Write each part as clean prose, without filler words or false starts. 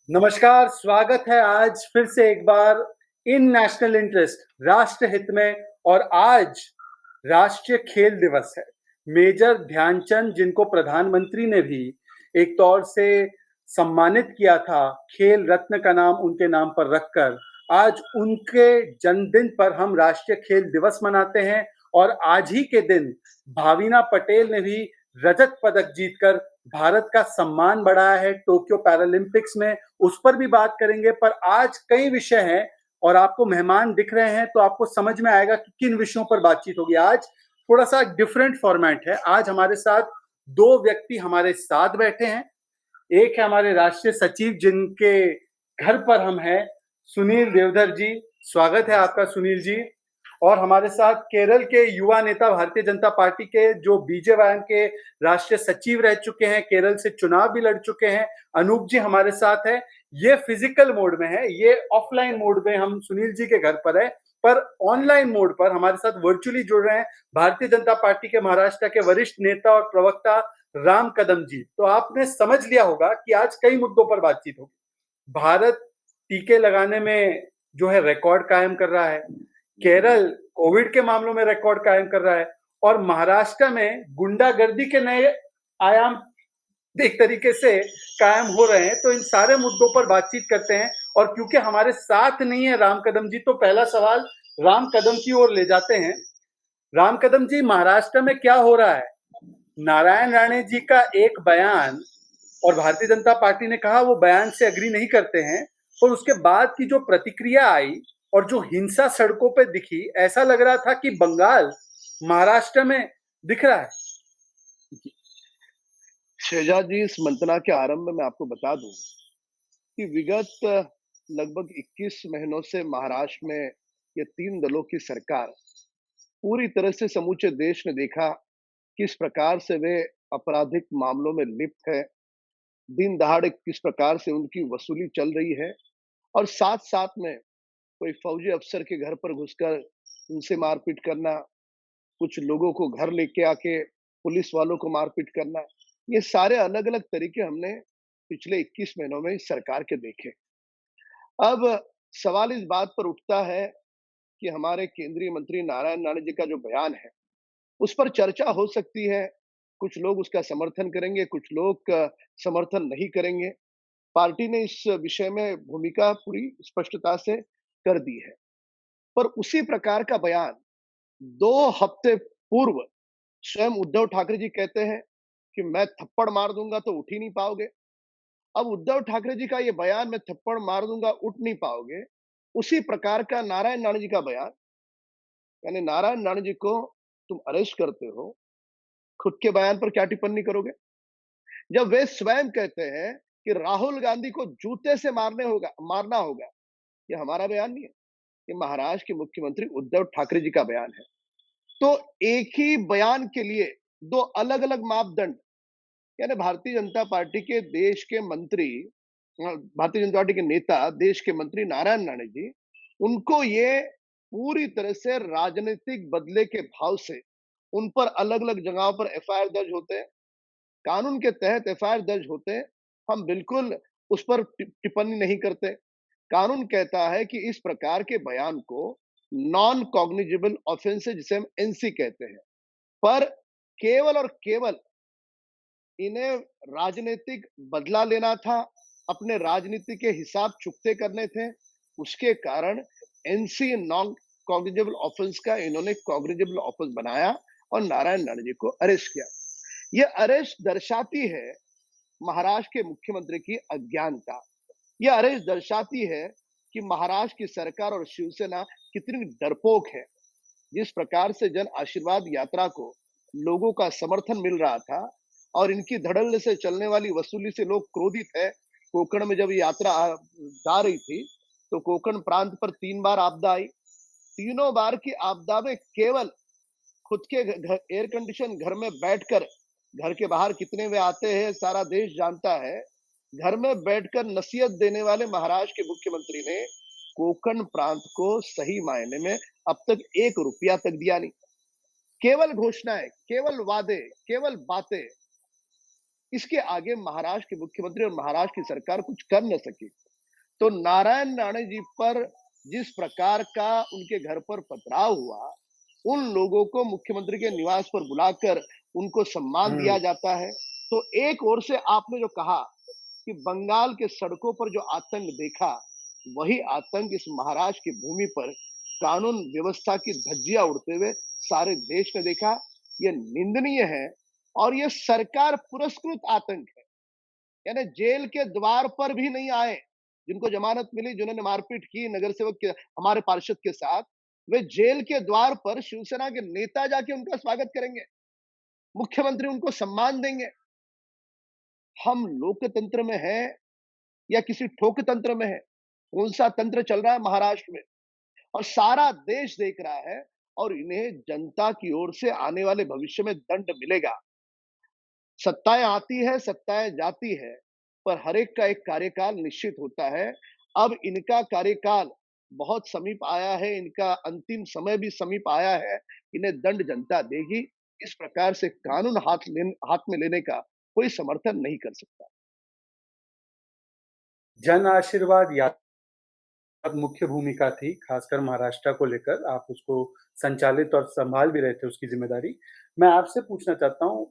नमस्कार, स्वागत है आज फिर से एक बार इन नेशनल इंटरेस्ट राष्ट्र हित में। और आज राष्ट्रीय खेल दिवस है। मेजर ध्यानचंद जिनको प्रधानमंत्री ने भी एक तौर से सम्मानित किया था, खेल रत्न का नाम उनके नाम पर रखकर, आज उनके जन्मदिन पर हम राष्ट्रीय खेल दिवस मनाते हैं। और आज ही के दिन भाविना पटेल ने भी रजत पदक जीतकर भारत का सम्मान बढ़ाया है टोक्यो पैरालंपिक्स में। उस पर भी बात करेंगे, पर आज कई विषय हैं और आपको मेहमान दिख रहे हैं तो आपको समझ में आएगा कि किन विषयों पर बातचीत होगी। आज थोड़ा सा डिफरेंट फॉर्मेट है। आज हमारे साथ दो व्यक्ति हमारे साथ बैठे हैं। एक है हमारे राष्ट्रीय सचिव जिनके घर पर हम हैं, सुनील देवधर जी। स्वागत है आपका सुनील जी। और हमारे साथ केरल के युवा नेता, भारतीय जनता पार्टी के, जो बीजेवाई के राष्ट्रीय सचिव रह चुके हैं, केरल से चुनाव भी लड़ चुके हैं, अनूप जी हमारे साथ है। ये फिजिकल मोड में है, ये ऑफलाइन मोड में हम सुनील जी के घर पर है, पर ऑनलाइन मोड पर हमारे साथ वर्चुअली जुड़ रहे हैं भारतीय जनता पार्टी के महाराष्ट्र के वरिष्ठ नेता और प्रवक्ता राम कदम जी। तो आपने समझ लिया होगा कि आज कई मुद्दों पर बातचीत होगी। भारत टीके लगाने में जो है रिकॉर्ड कायम कर रहा है, केरल कोविड के मामलों में रिकॉर्ड कायम कर रहा है, और महाराष्ट्र में गुंडागर्दी के नए आयाम एक तरीके से कायम हो रहे हैं। तो इन सारे मुद्दों पर बातचीत करते हैं। और क्योंकि हमारे साथ नहीं है राम कदम जी, तो पहला सवाल राम कदम की ओर ले जाते हैं। राम कदम जी, महाराष्ट्र में क्या हो रहा है? नारायण राणे जी का एक बयान, और भारतीय जनता पार्टी ने कहा वो बयान से अग्री नहीं करते हैं, पर उसके बाद की जो प्रतिक्रिया आई और जो हिंसा सड़कों पे दिखी, ऐसा लग रहा था कि बंगाल महाराष्ट्र में दिख रहा है। शहजाद जी, इस मंथना के आरंभ में मैं आपको बता दूं कि विगत लगभग 21 महीनों से महाराष्ट्र में ये तीन दलों की सरकार पूरी तरह से समूचे देश ने देखा किस प्रकार से वे आपराधिक मामलों में लिप्त है, दिन दहाड़े किस प्रकार से उनकी वसूली चल रही है, और साथ साथ में कोई फौजी अफसर के घर पर घुसकर उनसे मारपीट करना, कुछ लोगों को घर लेके आके पुलिस वालों को मारपीट करना, ये सारे अलग अलग तरीके हमने पिछले 21 महीनों में इस सरकार के देखे। अब सवाल इस बात पर उठता है कि हमारे केंद्रीय मंत्री नारायण राणे जी का जो बयान है, उस पर चर्चा हो सकती है। कुछ लोग उसका समर्थन करेंगे, कुछ लोग समर्थन नहीं करेंगे। पार्टी ने इस विषय में भूमिका पूरी स्पष्टता से कर दी है। पर उसी प्रकार का बयान 2 हफ्ते पूर्व स्वयं उद्धव ठाकरे जी कहते हैं कि मैं थप्पड़ मार दूंगा तो उठ ही नहीं पाओगे। अब उद्धव ठाकरे जी का ये बयान, मैं थप्पड़ मार दूंगा उठ नहीं पाओगे, उसी प्रकार का नारायण राणे जी का बयान, यानी नारायण राणे जी को तुम अरेस्ट करते हो, खुद के बयान पर क्या टिप्पणी करोगे? जब वे स्वयं कहते हैं कि राहुल गांधी को जूते से मारना होगा। ये हमारा बयान नहीं है, ये महाराष्ट्र के मुख्यमंत्री उद्धव ठाकरे जी का बयान है। तो एक ही बयान के लिए दो अलग अलग मापदंड, यानी भारतीय जनता पार्टी के देश के मंत्री, भारतीय जनता पार्टी के नेता, देश के मंत्री नारायण राणे जी, उनको ये पूरी तरह से राजनीतिक बदले के भाव से उन पर अलग अलग जगहों पर एफआईआर दर्ज होते हैं, कानून के तहत एफआईआर दर्ज होते हैं। हम बिल्कुल उस पर टिप्पणी नहीं करते। कानून कहता है कि इस प्रकार के बयान को नॉन कॉग्निजेबल ऑफेंस, जिसे हम एनसी कहते हैं, पर केवल और केवल इन्हें राजनीतिक बदला लेना था, अपने राजनीति के हिसाब चुकते करने थे। उसके कारण एनसी नॉन कॉग्निजेबल ऑफेंस का इन्होंने कॉग्निजेबल ऑफेंस बनाया और नारायण राणे जी को अरेस्ट किया। ये अरेस्ट दर्शाती है महाराष्ट्र के मुख्यमंत्री की अज्ञानता। यह अरेस्ट दर्शाती है कि महाराष्ट्र की सरकार और शिवसेना कितनी डरपोक है। जिस प्रकार से जन आशीर्वाद यात्रा को लोगों का समर्थन मिल रहा था और इनकी धड़ल्ले से चलने वाली वसूली से लोग क्रोधित है। कोकण में जब यात्रा जा रही थी तो कोकण प्रांत पर 3 बार आपदा आई। तीनों बार की आपदा में केवल खुद के एयर कंडीशन घर में बैठकर, घर के बाहर कितने वे आते हैं सारा देश जानता है, घर में बैठकर नसीहत देने वाले महाराष्ट्र के मुख्यमंत्री ने कोकण प्रांत को सही मायने में अब तक 1 रुपया तक दिया नहीं। केवल घोषणाएं, केवल वादे, केवल बातें। इसके आगे महाराष्ट्र के मुख्यमंत्री और महाराष्ट्र की सरकार कुछ कर न सकी। तो नारायण राणे जी पर जिस प्रकार का उनके घर पर पथराव हुआ, उन लोगों को मुख्यमंत्री के निवास पर बुलाकर उनको सम्मान हम्म। दिया जाता है। तो एक ओर से आपने जो कहा कि बंगाल के सड़कों पर जो आतंक देखा, वही आतंक इस महाराष्ट्र की भूमि पर कानून व्यवस्था की धज्जियां उड़ते हुए सारे देश ने देखा। ये निंदनीय है और ये सरकार पुरस्कृत आतंक है। यानी जेल के द्वार पर भी नहीं आए, जिनको जमानत मिली, जिन्होंने मारपीट की नगर सेवक के हमारे पार्षद के साथ, वे जेल के द्वार पर शिवसेना के नेता जाके उनका स्वागत करेंगे, मुख्यमंत्री उनको सम्मान देंगे। हम लोकतंत्र में हैं या किसी ठोक तंत्र में है? कौन सा तंत्र चल रहा है महाराष्ट्र में? और सारा देश देख रहा है और इन्हें जनता की ओर से आने वाले भविष्य में दंड मिलेगा। सत्ताएं आती है, सत्ताएं जाती है, पर हर एक का एक कार्यकाल निश्चित होता है। अब इनका कार्यकाल बहुत समीप आया है, इनका अंतिम समय भी समीप आया है। इन्हें दंड जनता देगी। इस प्रकार से कानून हाथ में लेने का कोई समर्थन नहीं कर सकता। जन आशीर्वाद यात्रा मुख्य भूमिका थी, खासकर महाराष्ट्र को लेकर। आप उसको संचालित और संभाल भी रहे थे, उसकी जिम्मेदारी। मैं आपसे पूछना चाहता हूँ,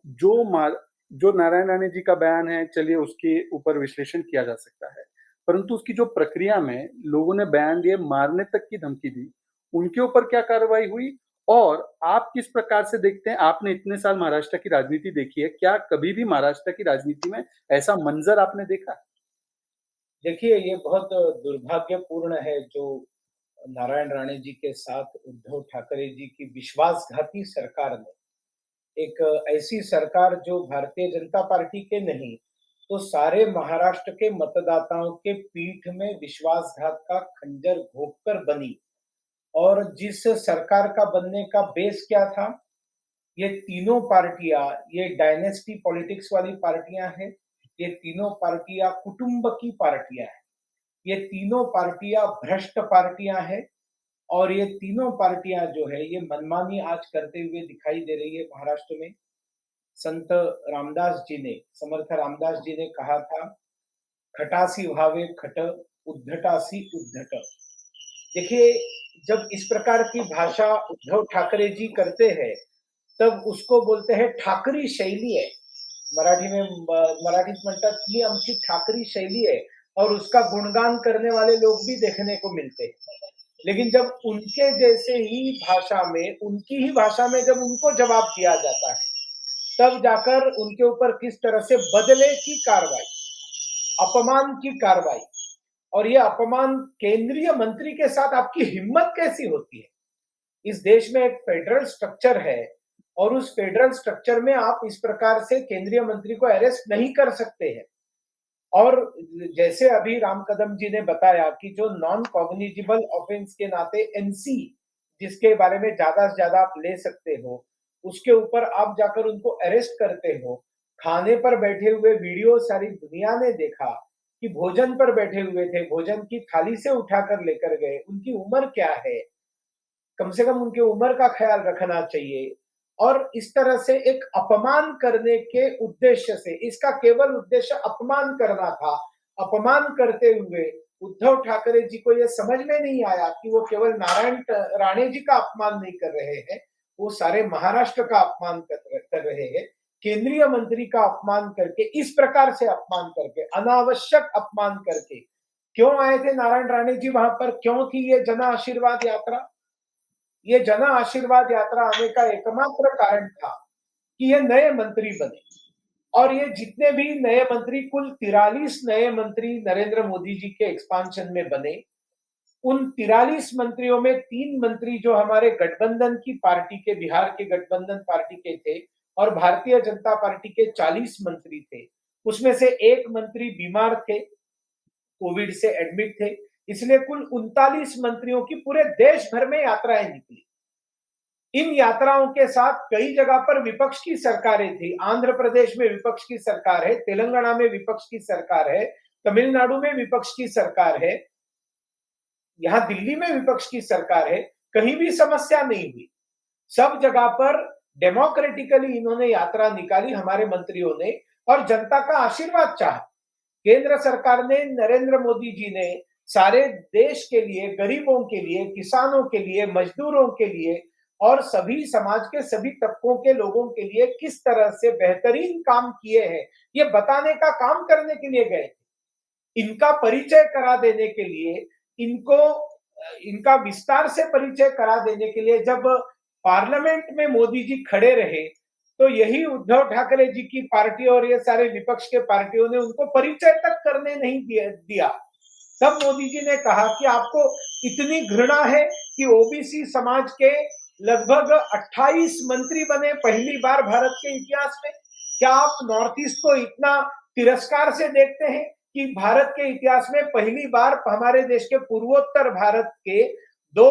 जो नारायण राणे जी का बयान है, चलिए उसके ऊपर विश्लेषण किया जा सकता है, परंतु उसकी जो प्रक्रिया में लोगों ने बयान दिए, मारने तक की धमकी दी, उनके ऊपर क्या कार्रवाई हुई? और आप किस प्रकार से देखते हैं? आपने इतने साल महाराष्ट्र की राजनीति देखी है, क्या कभी भी महाराष्ट्र की राजनीति में ऐसा मंजर आपने देखा? देखिए, ये बहुत दुर्भाग्यपूर्ण है जो नारायण राणे जी के साथ उद्धव ठाकरे जी की विश्वासघाती सरकार ने, एक ऐसी सरकार जो भारतीय जनता पार्टी के नहीं, तो सारे महाराष्ट्र के मतदाताओं के पीठ में विश्वासघात का खंजर घोंपकर बनी। और जिस सरकार का बनने का बेस क्या था? ये तीनों पार्टियां, ये डायनेस्टी पॉलिटिक्स वाली पार्टियां हैं, ये तीनों पार्टियां कुटुंब की पार्टियां हैं, ये तीनों पार्टियां भ्रष्ट पार्टियां हैं, और ये तीनों पार्टियां जो है ये मनमानी आज करते हुए दिखाई दे रही है महाराष्ट्र में। संत रामदास जी ने, समर्थ रामदास जी ने कहा था, खटासी भावे खट, उद्धटासी उद्धट। देखिए, जब इस प्रकार की भाषा उद्धव ठाकरे जी करते हैं, तब उसको बोलते हैं ठाकरी शैली है। मराठी में मराठीत म्हणतात ही आमची ठाकरी शैली है, और उसका गुणगान करने वाले लोग भी देखने को मिलते हैं। लेकिन जब उनके जैसे ही भाषा में, उनकी ही भाषा में जब उनको जवाब दिया जाता है, तब जाकर उनके ऊपर किस तरह से बदले की कार्रवाई, अपमान की कार्रवाई, और ये अपमान केंद्रीय मंत्री के साथ आपकी हिम्मत कैसी होती है? इस देश में एक फेडरल स्ट्रक्चर है, और उस फेडरल स्ट्रक्चर में आप इस प्रकार से केंद्रीय मंत्री को अरेस्ट नहीं कर सकते हैं। और जैसे अभी राम कदम जी ने बताया कि जो नॉन कॉग्निजिबल ऑफेंस के नाते एनसी, जिसके बारे में ज्यादा से ज्यादा आप ले सकते हो, उसके ऊपर आप जाकर उनको अरेस्ट करते हो। खाने पर बैठे हुए वीडियो सारी दुनिया ने देखा कि भोजन पर बैठे हुए थे, भोजन की थाली से उठाकर लेकर गए। उनकी उम्र क्या है? कम से कम उनकी उम्र का ख्याल रखना चाहिए। और इस तरह से एक अपमान करने के उद्देश्य से, इसका केवल उद्देश्य अपमान करना था। अपमान करते हुए उद्धव ठाकरे जी को यह समझ में नहीं आया कि वो केवल नारायण राणे जी का अपमान नहीं कर रहे हैं, वो सारे महाराष्ट्र का अपमान कर रहे हैं। केंद्रीय मंत्री का अपमान करके, इस प्रकार से अपमान करके, अनावश्यक अपमान करके। क्यों आए थे नारायण राणे जी वहां पर? क्यों थी ये जन आशीर्वाद यात्रा? ये जन आशीर्वाद यात्रा आने का एकमात्र कारण था कि ये नए मंत्री बने। और ये जितने भी नए मंत्री, कुल 43 नए मंत्री नरेंद्र मोदी जी के एक्सपांशन में बने, उन 43 मंत्रियों में 3 मंत्री जो हमारे गठबंधन की पार्टी के, बिहार के गठबंधन पार्टी के थे, और भारतीय जनता पार्टी के 40 मंत्री थे। उसमें से एक मंत्री बीमार थे, कोविड से एडमिट थे। इसलिए कुल 39 मंत्रियों की पूरे देश भर में यात्राएं निकली। इन यात्राओं के साथ कई जगह पर विपक्ष की सरकारें थी। आंध्र प्रदेश में विपक्ष की सरकार है, तेलंगाना में विपक्ष की सरकार है, तमिलनाडु में विपक्ष की सरकार है, यहां दिल्ली में विपक्ष की सरकार है। कहीं भी समस्या नहीं हुई। सब जगह पर डेमोक्रेटिकली इन्होंने यात्रा निकाली, हमारे मंत्रियों ने। और जनता का आशीर्वाद चाहा। केंद्र सरकार ने, नरेंद्र मोदी जी ने सारे देश के लिए, गरीबों के लिए, किसानों के लिए, मजदूरों के लिए और सभी समाज के सभी तबकों के लोगों के लिए किस तरह से बेहतरीन काम किए हैं, ये बताने का काम करने के लिए गए। इनका परिचय करा देने के लिए, इनका विस्तार से परिचय करा देने के लिए जब पार्लियामेंट में मोदी जी खड़े रहे, तो यही उद्धव ठाकरे जी की पार्टी और ये सारे विपक्ष के पार्टियों ने उनको परिचय तक करने नहीं दिया। तब मोदी जी ने कहा कि आपको इतनी घृणा है कि ओबीसी समाज के लगभग 28 मंत्री बने पहली बार भारत के इतिहास में। क्या आप नॉर्थ ईस्ट को इतना तिरस्कार से देखते हैं कि भारत के इतिहास में पहली बार हमारे देश के पूर्वोत्तर भारत के 2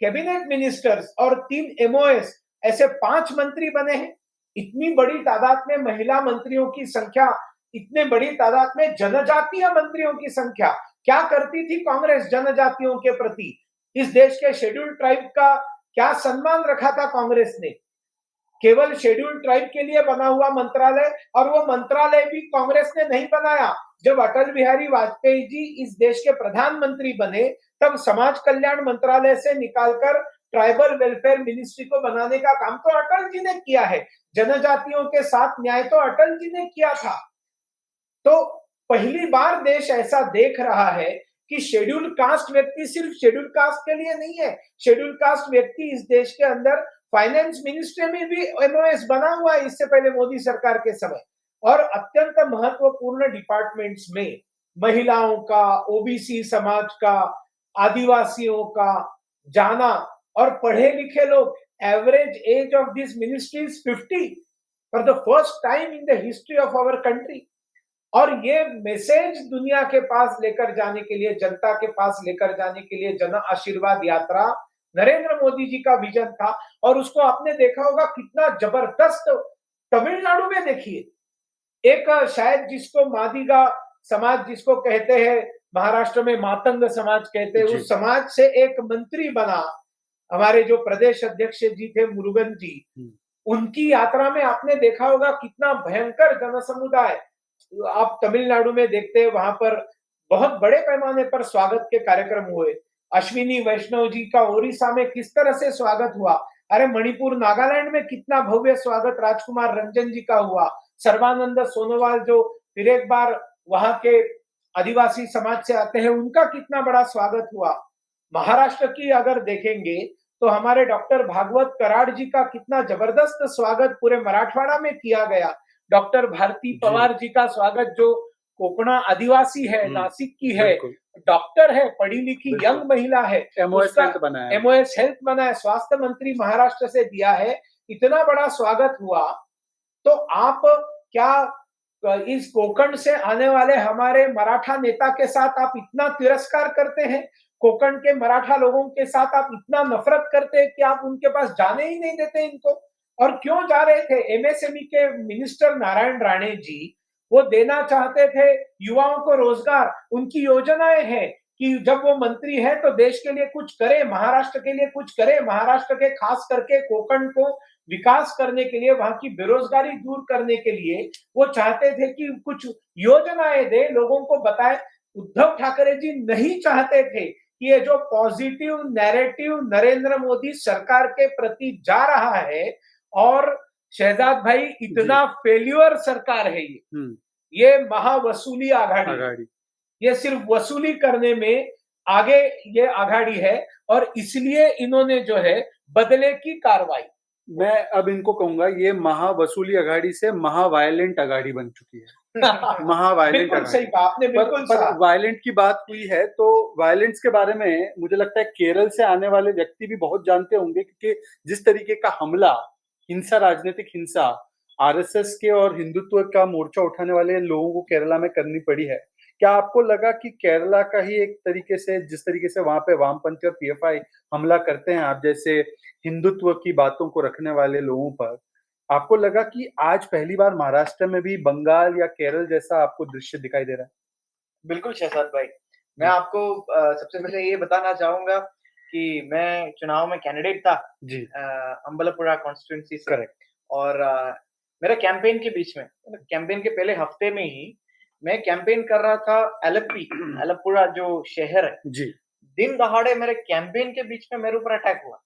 कैबिनेट मिनिस्टर्स और 3 एमओएस ऐसे 5 मंत्री बने हैं। इतनी बड़ी तादाद में महिला मंत्रियों की संख्या, इतने बड़ी तादाद में जनजातीय मंत्रियों की संख्या। क्या करती थी कांग्रेस जनजातियों के प्रति? इस देश के शेड्यूल ट्राइब का क्या सम्मान रखा था कांग्रेस ने? केवल शेड्यूल ट्राइब के लिए बना हुआ मंत्रालय, और वो मंत्रालय भी कांग्रेस ने नहीं बनाया। जब अटल बिहारी वाजपेयी जी इस देश के प्रधानमंत्री बने, तब समाज कल्याण मंत्रालय से निकालकर ट्राइबल वेलफेयर मिनिस्ट्री को बनाने का काम तो अटल जी ने किया है। जनजातियों के साथ न्याय तो अटल जी ने किया था। तो पहली बार देश ऐसा देख रहा है कि शेड्यूल कास्ट व्यक्ति सिर्फ शेड्यूल कास्ट के लिए नहीं है। शेड्यूल कास्ट व्यक्ति इस देश के अंदर फाइनेंस मिनिस्ट्री में भी एमओएस बना हुआ है इससे पहले मोदी सरकार के समय, और अत्यंत महत्वपूर्ण डिपार्टमेंट्स में महिलाओं का, ओबीसी समाज का, आदिवासियों का जाना। और पढ़े लिखे लोग, average age of this ministry is 50 for the first time in the history of our country. और ये मैसेज दुनिया के पास लेकर जाने के लिए, जनता के पास लेकर जाने के लिए जन आशीर्वाद यात्रा नरेंद्र मोदी जी का विजन था। और उसको आपने देखा होगा कितना जबरदस्त तमिलनाडु में, देखिए एक शायद जिसको मादिगा समाज जिसको कहते हैं, महाराष्ट्र में मातंग समाज कहते हैं, उस समाज से एक मंत्री बना हमारे जो प्रदेश अध्यक्ष जी थे मुरुगन जी। उनकी यात्रा में आपने देखा होगा कितना भयंकर जनसमुदाय आप तमिलनाडु में देखते हैं। वहां पर बहुत बड़े पैमाने पर स्वागत के कार्यक्रम हुए। अश्विनी वैष्णव जी का ओडिशा में किस तरह से स्वागत हुआ। अरे मणिपुर, नागालैंड में कितना भव्य स्वागत राजकुमार रंजन जी का हुआ। सर्बानंद सोनोवाल जो फिर एक बार वहां के आदिवासी समाज से आते हैं, उनका कितना बड़ा स्वागत हुआ। महाराष्ट्र की अगर देखेंगे तो हमारे डॉक्टर भागवत कराड़ जी का कितना जबरदस्त स्वागत पूरे मराठवाड़ा में किया गया। डॉक्टर भारती पवार जी का स्वागत, जो कोकणा आदिवासी है, नासिक की है, डॉक्टर है, पढ़ी लिखी यंग महिला है, एमओएस हेल्थ बना है, स्वास्थ्य मंत्री महाराष्ट्र से दिया है। इतना बड़ा स्वागत हुआ, तो आप क्या इस कोकण से आने वाले हमारे मराठा नेता के साथ आप इतना तिरस्कार करते हैं? कोकण के मराठा लोगों के साथ आप इतना नफरत करते हैं कि आप उनके पास जाने ही नहीं देते इनको? और क्यों जा रहे थे? एमएसएमई के मिनिस्टर नारायण राणे जी, वो देना चाहते थे युवाओं को रोजगार। उनकी योजनाएं हैं कि जब वो मंत्री है तो देश के लिए कुछ करे, महाराष्ट्र के लिए कुछ करे, महाराष्ट्र के खास करके कोकण को विकास करने के लिए, वहां की बेरोजगारी दूर करने के लिए वो चाहते थे कि कुछ योजनाएं दे, लोगों को बताए। उद्धव ठाकरे जी नहीं चाहते थे कि ये जो पॉजिटिव नैरेटिव नरेंद्र मोदी सरकार के प्रति जा रहा है, और शहजाद भाई इतना फेल्यूर सरकार है ये महावसूली आघाड़ी, ये सिर्फ वसूली करने में आगे ये आघाड़ी है, और इसलिए इन्होंने जो है बदले की कार्रवाई, मैं अब इनको कहूंगा ये महावसूली आघाड़ी से महावायलेंट आघाड़ी बन चुकी है। महावायलेंट बिल्कुल सही कहा आपने, बिल्कुल पर वायलेंट की बात हुई है तो वायलेंस के बारे में मुझे लगता है केरल से आने वाले व्यक्ति भी बहुत जानते होंगे, क्योंकि जिस तरीके का हमला, हिंसा, राजनीतिक हिंसा आरएसएस के और हिंदुत्व का मोर्चा उठाने वाले लोगों को केरला में करनी पड़ी है। क्या आपको लगा कि केरला का ही एक तरीके से, जिस तरीके से वहां पे वामपंथी और पीएफआई हमला करते हैं आप जैसे हिंदुत्व की बातों को रखने वाले लोगों पर, आपको लगा कि आज पहली बार महाराष्ट्र में भी बंगाल या केरल जैसा आपको दृश्य दिखाई दे रहा है? बिल्कुल शहजाद भाई, मैं आपको सबसे पहले ये बताना चाहूंगा कि मैं चुनाव में कैंडिडेट था जी, अम्बलपुरा कॉन्स्टिट्यूंसी से। करेक्ट। और मेरे कैंपेन के बीच में, कैंपेन के पहले हफ्ते में ही मैं कैंपेन कर रहा था एलेप्पी, एलप्पुरा जो शहर है। जी। दिन दहाड़े मेरे कैंपेन के बीच में मेरे ऊपर अटैक हुआ।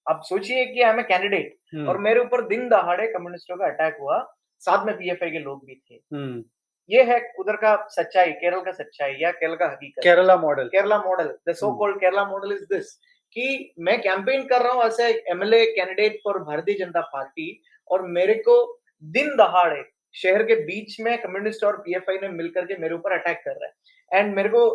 आप सोचिए कि आई एम अ कैंडिडेट हुँ, और मेरे ऊपर दिन दहाड़े कम्युनिस्टों का अटैक हुआ, साथ में पीएफआई के लोग भी थे। हुँ। ये है उधर का सच्चाई, केरल का सच्चाई या केरल का हकीकत। Kerala model. Kerala model, the so हुँ, called Kerala model is this कि मैं कैंपेन कर रहा हूँ as a MLA candidate for Bharatiya Janata party और मेरे को दिन दहाड़े शहर के बीच में कम्युनिस्ट और पीएफआई ने मिलकर के मेरे ऊपर अटैक कर रहा है एंड मेरे को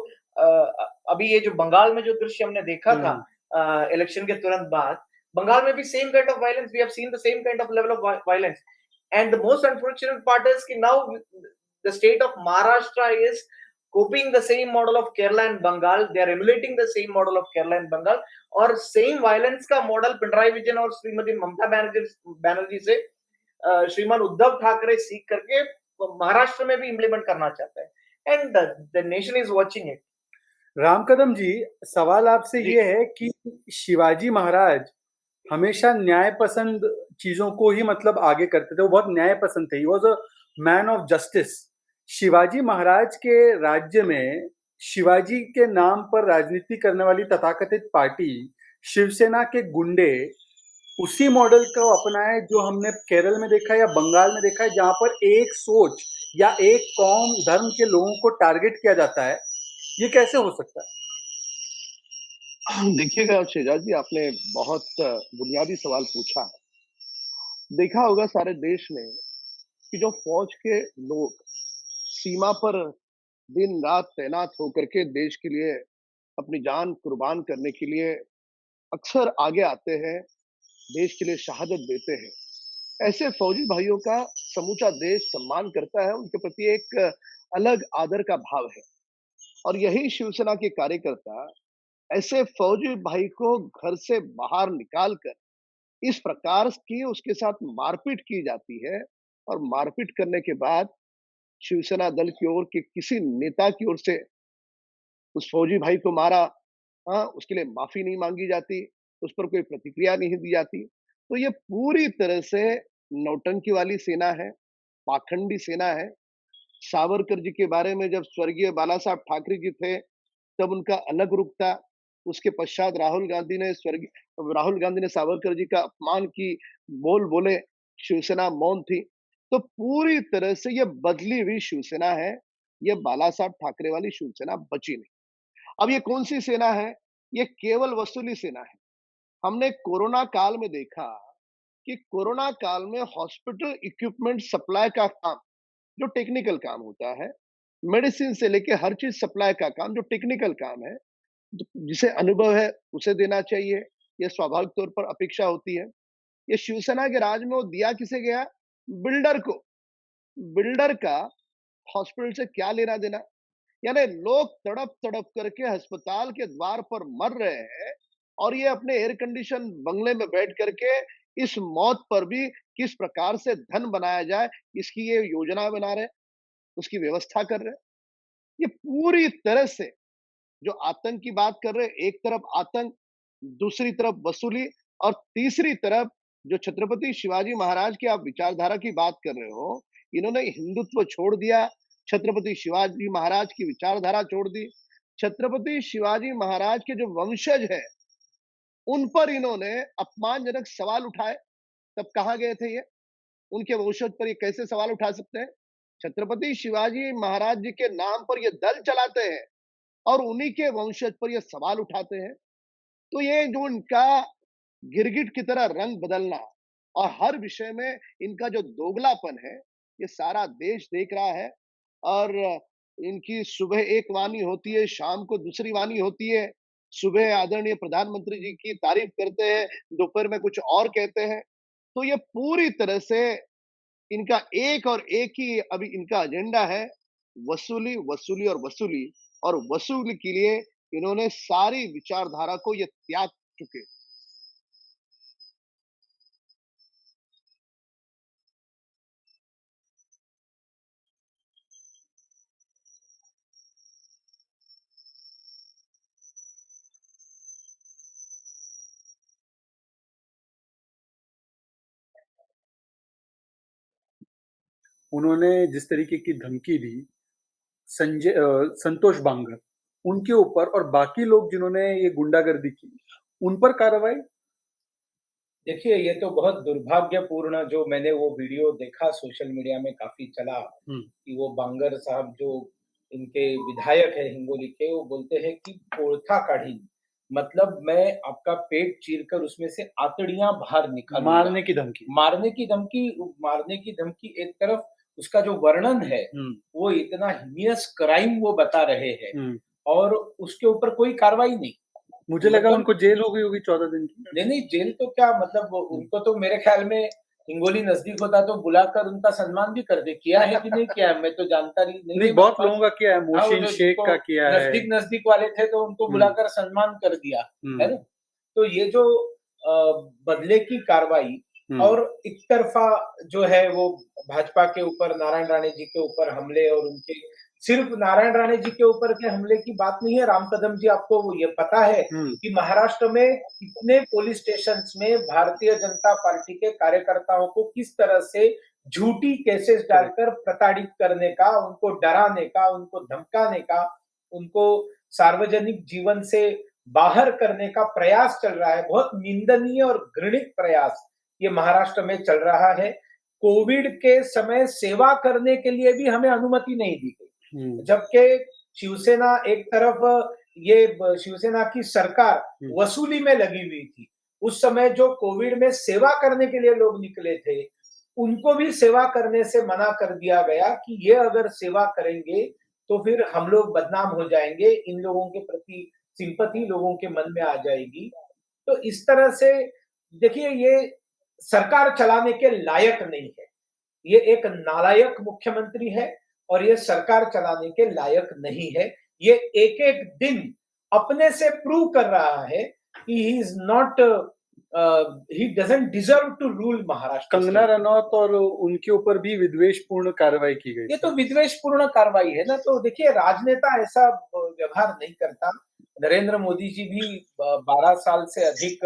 अभी ये जो बंगाल में जो दृश्य हमने देखा था हुँ, इलेक्शन के तुरंत बाद, बंगाल में भी same kind of violence, we have seen the same kind of level of violence and the most unfortunate part is कि now the state of Maharashtra is copying the same model of Kerala and Bengal. They are emulating the same model of Kerala and Bengal और same violence का model Pinarayi Vijayan और श्रीमती ममता बनर्जी से श्रीमान उद्धव ठाकरे सीख करके महाराष्ट्र में भी इम्प्लीमेंट करना चाहते हैं and the nation is watching it. Ram Kadam ji, सवाल आपसे जी ये है कि शिवाजी महाराज हमेशा न्याय पसंद चीज़ों को ही मतलब आगे करते थे, वो बहुत न्याय पसंद थे, he was a man of justice. Shivaji Maharaj के राज्य में शिवाजी के नाम पर राजनीति करने वाली तथाकथित पार्टी, शिवसेना के गुंडे उसी मॉडल को अपनाएँ जो हमने केरल में देखा है या बंगाल में देखा है, जहाँ पर एक सोच या एक कौम, धर्म के लोगों को टारगेट किया जाता है। ये कैसे हो सकता है? देखिएगा शहजाद जी, आपने बहुत बुनियादी सवाल पूछा है। देखा होगा सारे देश में कि जो फौज के लोग सीमा पर दिन रात तैनात होकर के देश के लिए अपनी जान कुर्बान करने के लिए अक्सर आगे आते हैं, देश के लिए शहादत देते हैं। ऐसे फौजी भाइयों का समूचा देश सम्मान करता है, उनके प्रति एक अलग आदर का भाव है और यही शिवसेना के कार्यकर्ता ऐसे फौजी भाई को घर से बाहर निकाल कर इस प्रकार की उसके साथ मारपीट की जाती है और मारपीट करने के बाद शिवसेना दल की ओर के किसी नेता की ओर से उस फौजी भाई को मारा, हाँ, उसके लिए माफी नहीं मांगी जाती, उस पर कोई प्रतिक्रिया नहीं दी जाती। तो ये पूरी तरह से नौटंकी वाली सेना है, पाखंडी सेना है। सावरकर जी के बारे में जब स्वर्गीय बाला साहब ठाकरे जी थे, तब उनका अलग रूप था। उसके पश्चात राहुल गांधी ने सावरकर जी का अपमान की बोल बोले, शिवसेना मौन थी। तो पूरी तरह से ये बदली हुई शिवसेना है, ये बाला साहब ठाकरे वाली शिवसेना बची नहीं। अब ये कौन-सी सेना है? ये केवल वसूली सेना है। हमने कोरोना काल में देखा कि कोरोना काल में हॉस्पिटल इक्विपमेंट सप्लाई का काम, जो टेक्निकल काम होता है, मेडिसिन से लेके हर चीज़ सप्लाई का काम जो टेक्निकल काम है, जिसे अनुभव है उसे देना चाहिए, ये स्वाभाविक तौर पर अपेक्षा होती है। ये शिवसेना के राज में वो दिया किसे गया? बिल्डर को। बिल्डर का हॉस्पिटल से क्या लेना-देना? यानी लोग तड़प-तड़प करके अस्पताल के द्वार पर मर रहे हैं और ये अपने एयर कंडीशन बंगले में बैठ करके इस मौत पर भी किस प्रकार से धन बनाया जाए, इसकी ये योजना बना रहे हैं, उसकी व्यवस्था कर रहे हैं। ये पूरी तरह से जो आतंक की बात कर रहे हैं, एक तरफ आतंक, दूसरी तरफ वसूली और तीसरी तरफ जो छत्रपति शिवाजी महाराज की आप विचारधारा की बात कर रहे हो, इन्होंने हिंदुत्व छोड़ दिया, छत्रपति शिवाजी महाराज की विचारधारा छोड़ दी। छत्रपति शिवाजी महाराज के जो वंशज हैं, उन पर इन्होंने अपमानजनक सवाल उठाए, तब कहाँ गए थे ये? उनके वंशज पर ये कैसे सवाल उठा सकते हैं? छत्रपति शिवाजी महाराज जी के नाम पर ये दल चलाते हैं और उन्हीं के वंशज पर ये सवाल उठाते हैं। तो ये जो इनका गिरगिट की तरह रंग बदलना और हर विषय में इनका जो दोगलापन है, ये सारा देश देख रहा है और इनकी सुबह एक वाणी होती है, शाम को दूसरी वाणी होती है। सुबह आदरणीय प्रधानमंत्री जी की तारीफ करते हैं, दोपहर में कुछ और कहते हैं। तो ये पूरी तरह से इनका एक और एक ही अभी इनका एजेंडा है, वसूली, वसूली और वसूली और वसूली के लिए इन्होंने सारी विचारधारा को ये त्याग चुके। उन्होंने जिस तरीके की धमकी दी संतोष बांगर उनके ऊपर और बाकी लोग जिन्होंने ये गुंडागर्दी की उन पर कार्रवाई। देखिए, ये तो बहुत दुर्भाग्यपूर्ण, जो मैंने वो वीडियो देखा सोशल मीडिया में काफ़ी चला, कि वो बांगर साहब जो इनके विधायक हैं हिंगोली के, वो बोलते हैं कि पोरथा काढ़ी, मतलब मैं आपका पेट चीरकर उसमें से आंतड़ियाँ बाहर निकालूँगा। मारने की धमकी। मारने की धमकी एक तरफ, उसका जो वर्णन है, वो इतना हिनियस क्राइम वो बता रहे हैं, और उसके ऊपर कोई कार्रवाई नहीं। मुझे लगा मतलब उनको जेल हो गई होगी 14 दिन की। नहीं, जेल तो क्या, मतलब उनको तो मेरे ख्याल में हिंगोली नजदीक होता तो बुलाकर उनका सम्मान भी कर दे। किया है कि नहीं किया है मैं तो जानता नहीं बहुत मेरे लोगों का किया है, पास। हाँ, वो मोहसिन जो शेख का किया है। नजदीक वाले थे तो उनको बुलाकर सम्मान कर दिया, है ना? तो ये जो बदले की कार्रवाई और एक तरफा जो है वो भाजपा के ऊपर, नारायण राणे जी के ऊपर हमले, और उनके सिर्फ नारायण राणे जी के ऊपर के हमले की बात नहीं है, राम कदम जी, आपको ये पता है कि महाराष्ट्र में कितने पुलिस स्टेशंस में भारतीय जनता पार्टी के कार्यकर्ताओं को किस तरह से झूठी केसेस डालकर प्रताड़ित करने का, उनको डराने का, उनको धमकाने का, उनको सार्वजनिक जीवन से बाहर करने का प्रयास चल रहा है। बहुत निंदनीय और घृणित प्रयास ये महाराष्ट्र में चल रहा है। कोविड के समय सेवा करने के लिए भी हमें अनुमति नहीं दी गई, जबकि शिवसेना एक तरफ, ये शिवसेना की सरकार वसूली में लगी हुई थी। उस समय जो कोविड में सेवा करने के लिए लोग निकले थे, उनको भी सेवा करने से मना कर दिया गया कि ये अगर सेवा करेंगे तो फिर हम लोग बदनाम हो जाएंगे, इन लोगों के प्रति सिंपैथी लोगों के मन में आ जाएगी। तो इस तरह से देखिए, ये सरकार चलाने के लायक नहीं है। ये एक नालायक मुख्यमंत्री है और ये सरकार चलाने के लायक नहीं है। ये एक-एक दिन अपने से प्रूव कर रहा है कि he doesn't deserve to rule Maharashtra. Kangana Ranaut और उनके ऊपर भी विद्वेषपूर्ण कार्रवाई की गई। ये तो विद्वेषपूर्ण कार्रवाई है ना। तो देखिए, राजनेता ऐसा व्यवहार नहीं करता। नरेंद्र मोदी जी भी 12 साल से अधिक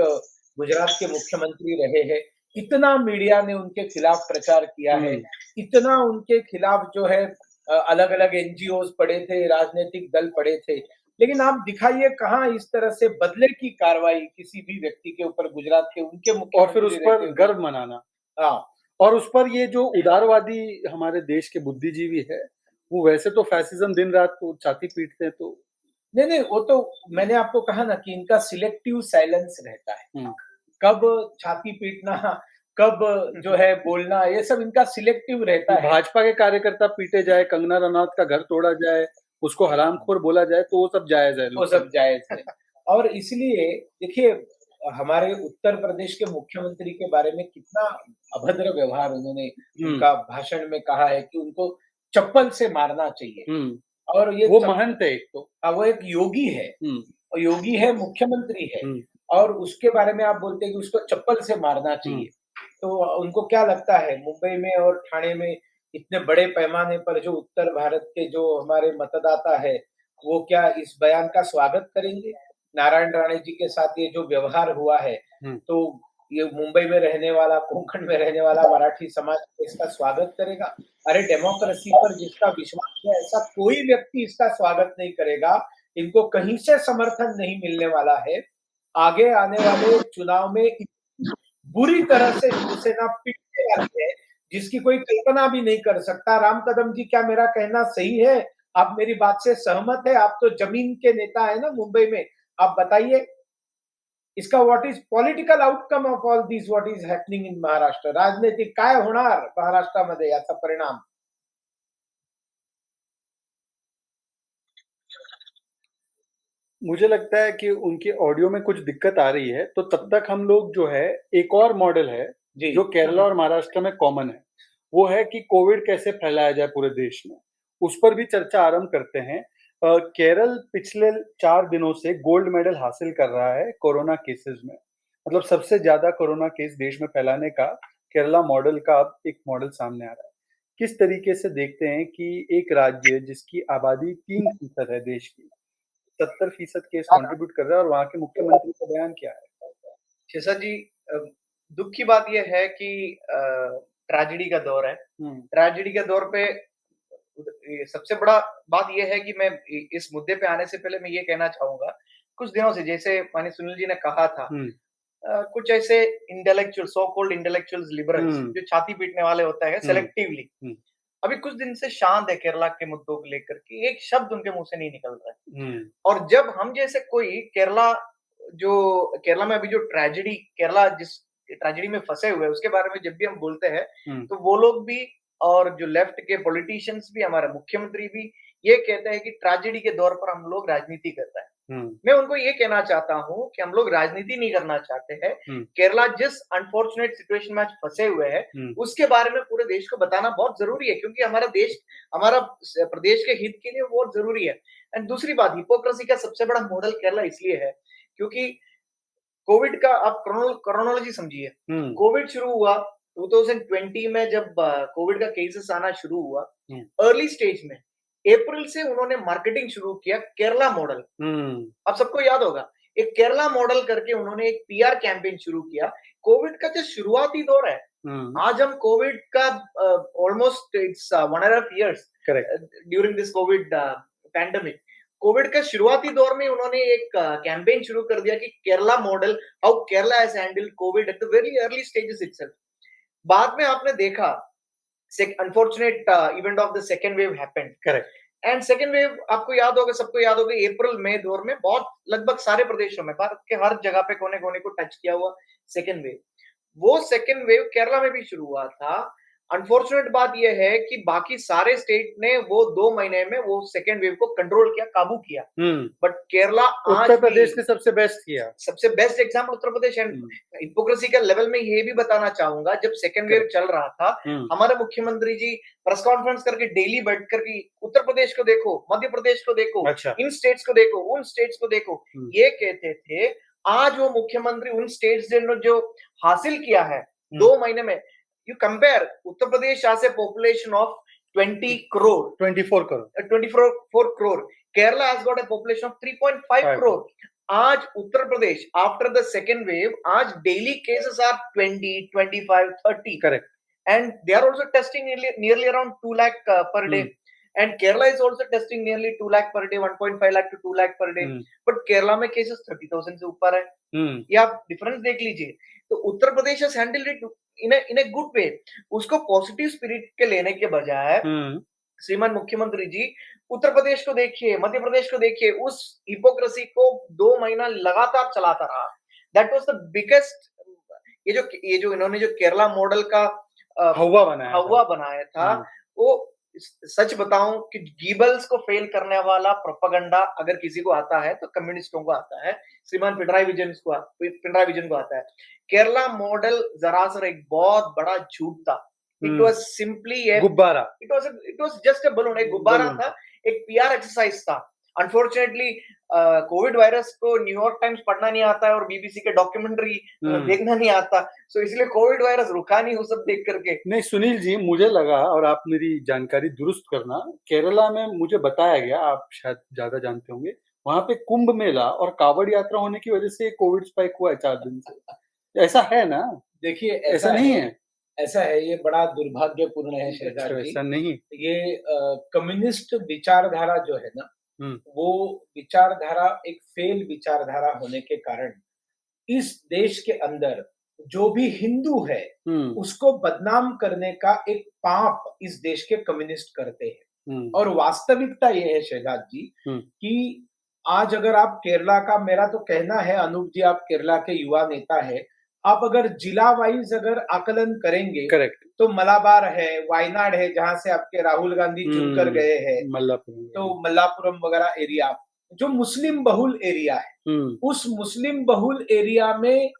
गुजरात के मुख्यमंत्री रहे हैं। इतना मीडिया ने उनके खिलाफ प्रचार किया है, इतना उनके खिलाफ जो है अलग-अलग एनजीओज पड़े थे, राजनीतिक दल पड़े थे। लेकिन आप दिखाइए कहाँ इस तरह से बदले की कार्रवाई किसी भी व्यक्ति के ऊपर, गुजरात के उनके मुख्यमंत्री, और फिर उस पर गर्व मनाना। हाँ, और उस पर ये जो उदारवादी हमारे देश के बुद्धिजीवी है, वो वैसे तो फैसिज्म दिन रात तो छाती पीटते हैं, तो नहीं, वो तो मैंने आपको कहा ना कि इनका सिलेक्टिव साइलेंस रहता है। कब छाती पीटना, कब जो है बोलना, ये सब इनका सिलेक्टिव रहता है। भाजपा के कार्यकर्ता पीटे जाए, कंगना रनौत का घर तोड़ा जाए, उसको हरामखोर बोला जाए, तो वो सब जायज है। वो सब जायज है। और इसलिए देखिए, हमारे उत्तर प्रदेश के मुख्यमंत्री के बारे में कितना अभद्र व्यवहार उन्होंने उनका भाषण में कहा है कि उनको चप्पल से मारना चाहिए। और ये वो महंत है एक तो। वो एक योगी है, और योगी है, मुख्यमंत्री है, और उसके बारे में आप बोलते हैं कि उसको चप्पल से मारना चाहिए। तो उनको क्या लगता है, मुंबई में और ठाणे में इतने बड़े पैमाने पर जो उत्तर भारत के जो हमारे मतदाता है, वो क्या इस बयान का स्वागत करेंगे? नारायण राणे जी के साथ ये जो व्यवहार हुआ है, तो ये मुंबई में रहने वाला, कोंकण में रहने वाला मराठी समाज इसका स्वागत करेगा? अरे, डेमोक्रेसी पर जिसका विश्वास है, ऐसा कोई व्यक्ति इसका स्वागत नहीं करेगा। इनको कहीं से समर्थन नहीं मिलने वाला है। आगे आने वाले चुनाव में बुरी तरह से शिवसेना पिटने वाली है, जिसकी कोई कल्पना भी नहीं कर सकता। राम कदम जी, क्या मेरा कहना सही है? आप मेरी बात से सहमत है? आप तो जमीन के नेता है ना मुंबई में। आप बताइए, इसका what is political outcome of all this, what is happening in Maharashtra? राजनीतिक काय होणार महाराष्ट्रामध्ये याचा परिणाम? मुझे लगता है कि उनके ऑडियो में कुछ दिक्कत आ रही है, तो तब तक हम लोग जो है, एक और मॉडल है जो केरला और महाराष्ट्र में कॉमन है, वो है कि कोविड कैसे फैलाया जाए पूरे देश में। उस पर भी चर्चा आरंभ करते हैं। केरल पिछले 4 दिनों से गोल्ड मेडल हासिल कर रहा है कोरोना केसेस में। मतलब सबसे ज्यादा कोरोना केस देश में फैलाने का केरला मॉडल का अब एक मॉडल सामने आ रहा है। किस तरीके से देखते हैं कि एक राज्य जिसकी आबादी 3% है देश की, 70% केस कंट्रीब्यूट कर रहा है, और वहाँ के मुख्यमंत्री का बयान क्या है? शेषा जी, दुख की बात यह है कि ट्रेजेडी का दौर है। हम्म, ट्रेजेडी के दौर पे ये सबसे बड़ा बात ये है कि मैं इस मुद्दे पे आने से पहले मैं ये कहना चाहूंगा, कुछ दिनों से जैसे माननीय सुनील जी ने कहा था, हम्म, कुछ ऐसे intellectual, so called intellectuals, liberals, हम्म, जो छाती पीटने वाले होते हैं हम्म, सेलेक्टिवली, हम्म, अभी कुछ दिन से शांत है केरला के मुद्दों को लेकर के, एक शब्द उनके मुंह से नहीं निकल रहा है। हम्म, और जब हम जैसे कोई केरला में अभी जो ट्रेजेडी, केरला जिस ट्रेजेडी में फंसे हुए हैं उसके बारे में जब भी हम बोलते हैं, हम्म, तो वो लोग भी और जो लेफ्ट के पॉलिटिशियंस भी, हमारे मुख्यमंत्री भी ये कहते हैं कि ट्रेजेडी के दौर पर हम लोग राजनीति कर रहे हैं। हम्म, मैं उनको ये कहना चाहता हूँ कि हम लोग राजनीति नहीं करना चाहते हैं। हम्म, केरला जिस अनफॉर्चुनेट सिचुएशन में आज फंसे हुए हैं, हम्म, उसके बारे में पूरे देश को बताना बहुत जरूरी है, क्योंकि हमारा देश, हमारा प्रदेश के हित के लिए वो बहुत जरूरी है। एंड दूसरी बात, हिपोक्रेसी का सबसे बड़ा मॉडल केरला इसलिए है क्योंकि कोविड का आप क्रोनोलॉजी समझिए। हम्म, कोविड शुरू हुआ 2020 में, जब कोविड का केसेस आना शुरू हुआ, हम्म, अर्ली स्टेज में अप्रैल से उन्होंने मार्केटिंग शुरू किया केरला मॉडल। हम्म, अब सबको याद होगा, एक केरला मॉडल करके उन्होंने एक पीआर कैंपेन शुरू किया। कोविड का जो शुरुआती दौर है, हम्म, आज हम कोविड का almost it's 1.5 years correct, during this Covid pandemic. Covid के शुरुआती दौर में उन्होंने एक कैंपेन शुरू कर दिया कि Kerala model, how Kerala has handled Covid at the very early stages itself. बाद में आपने देखा unfortunate event of the second wave happened, correct, and second wave आपको याद होगा, सबको याद होगा, अप्रैल मई दौर में बहुत लगभग सारे प्रदेशों में, भारत के हर जगह पे कोने कोने को टच किया हुआ सेकेंड वेव। वो सेकेंड वेव केरला में भी शुरू हुआ था। अनफॉर्चुनेट बात यह है कि बाकी सारे स्टेट ने वो 2 महीने में वो सेकेंड वेव को कंट्रोल किया, काबू किया, हम्म, बट केरला आज उत्तर प्रदेश भी ने सबसे बेस्ट किया। सबसे बेस्ट एग्जाम्पल उत्तर प्रदेश है। हम्म, हिपोक्रेसी के लेवल में ये भी बताना चाहूंगा, जब सेकेंड वेव चल रहा था, हम्म, हमारे मुख्यमंत्री जी प्रेस कॉन्फ्रेंस करके डेली बैठ कर के उत्तर प्रदेश को देखो, मध्य प्रदेश को देखो, अच्छा, इन स्टेट्स को देखो, उन स्टेट्स को देखो, ये कहते थे। आज वो मुख्यमंत्री उन स्टेट्स ने जो हासिल किया है 2 महीने में, यू कंपेयर उत्तर प्रदेश आज a population of 20 crore, 24 crore, 24 crore, Kerala has got a population of 3.5 crore. आज Uttar Pradesh after the second wave, आज daily cases are 20, 25, 30, correct, and they are also testing nearly around 2 lakh per day, and Kerala is also testing nearly 2 lakh per day, 1.5 lakh to 2 lakh per day, but Kerala में cases 30,000 से ऊपर है। ये आप difference देख लीजिए। तो Uttar Pradesh has handled it in a good way। उसको पॉजिटिव स्पिरिट के लेने के बजाय श्रीमान मुख्यमंत्री जी उत्तर प्रदेश को देखिए, मध्य प्रदेश को देखिए, उस हिपोक्रेसी को 2 महीना लगातार चलाता रहा। दैट वाज द बिगेस्ट, ये जो इन्होंने जो केरला मॉडल का हवा बनाया था, वो सच बताऊं कि गीबल्स को फेल करने वाला प्रोपेगेंडा अगर किसी को आता है तो कम्युनिस्टों को आता है, श्रीमान पिनराई विजयन को आता है। केरला मॉडल सरासर एक बहुत बड़ा झूठ था। इट वाज सिंपली गुब्बारा, it was just a balloon, एक गुब्बारा था, एक पीआर एक्सरसाइज था। अनफॉर्चुनेटली कोविड वायरस को न्यूयॉर्क टाइम्स पढ़ना नहीं आता है और बीबीसी के डॉक्यूमेंट्री देखना नहीं आता, सो इसलिए कोविड वायरस रुका नहीं वो सब देख करके। नहीं सुनील जी, मुझे लगा, और आप मेरी जानकारी दुरुस्त करना, केरला में मुझे बताया गया, आप शायद ज्यादा जानते होंगे, वहां पे कुंभ मेला और कावड़ यात्रा होने की वजह से कोविड स्पाइक हुआ है 4 दिन से। ऐसा है ना? देखिए ऐसा नहीं है, ऐसा है, ये बड़ा दुर्भाग्यपूर्ण है शहजाद जी। ऐसा नहीं, ये कम्युनिस्ट विचारधारा जो है ना, वो विचारधारा एक फेल विचारधारा होने के कारण इस देश के अंदर जो भी हिंदू है उसको बदनाम करने का एक पाप इस देश के कम्युनिस्ट करते हैं। और वास्तविकता ये है शहजाद जी कि आज अगर आप केरला का, मेरा तो कहना है, अनूप जी आप केरला के युवा नेता है, आप अगर जिला वाइज अगर आकलन करेंगे, करेक्ट, तो मलाबार है, वायनाड है, जहां से आपके राहुल गांधी चुनकर गए हैं, मल्लापुरम, तो मल्लापुरम वगैरह एरिया जो मुस्लिम बहुल एरिया है, उस मुस्लिम बहुल एरिया में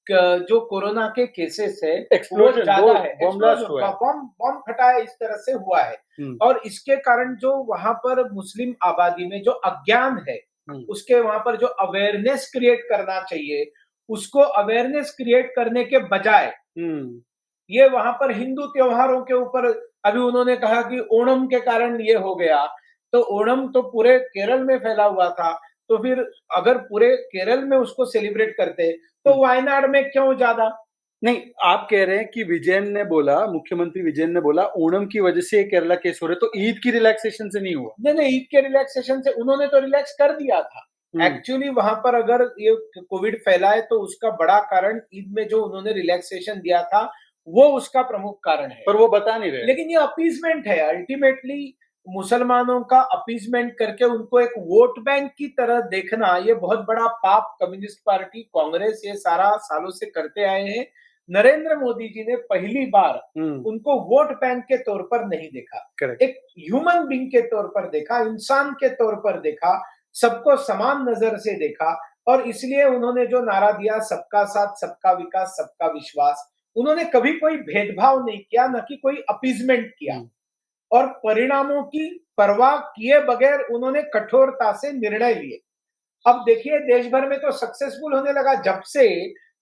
जो कोरोना के केसेस है वो ज्यादा है, बम फटा है, इस तरह से हुआ है। और इसके कारण जो वहां पर मुस्लिम आबादी में जो अज्ञान है, उसके वहां पर जो अवेयरनेस क्रिएट करना चाहिए, उसको अवेयरनेस क्रिएट करने के बजाय ये वहां पर हिंदू त्योहारों के ऊपर, अभी उन्होंने कहा कि ओणम के कारण ये हो गया, तो ओणम तो पूरे केरल में फैला हुआ था, तो फिर अगर पूरे केरल में उसको सेलिब्रेट करते तो वायनाड में क्यों ज्यादा? नहीं, आप कह रहे हैं कि मुख्यमंत्री विजयन ने बोला ओणम की वजह से केरला केस हो रहे, तो ईद की रिलैक्सेशन से नहीं हुआ? नहीं, ईद के रिलैक्सेशन से उन्होंने तो रिलैक्स कर दिया था। एक्चुअली वहां पर अगर ये कोविड फैला है तो उसका बड़ा कारण ईद में जो उन्होंने रिलैक्सेशन दिया था वो उसका प्रमुख कारण है, पर वो बता नहीं रहे। लेकिन ये अपीजमेंट है। अल्टीमेटली मुसलमानों का अपीजमेंट करके उनको एक वोट बैंक की तरह देखना, ये बहुत बड़ा पाप कम्युनिस्ट पार्टी, कांग्रेस ये सारा सालों से करते आए हैं। नरेंद्र मोदी जी ने पहली बार उनको वोट बैंक के तौर पर नहीं देखा, एक ह्यूमन बीइंग के तौर पर देखा, इंसान के तौर पर देखा, सबको समान नजर से देखा। और इसलिए उन्होंने जो नारा दिया, सबका साथ, सबका विकास, सबका विश्वास, उन्होंने कभी कोई भेदभाव नहीं किया, न कि कोई अपीजमेंट किया, और परिणामों की परवाह किए बगैर उन्होंने कठोरता से निर्णय लिए। अब देखिए देश भर में तो सक्सेसफुल होने लगा जब से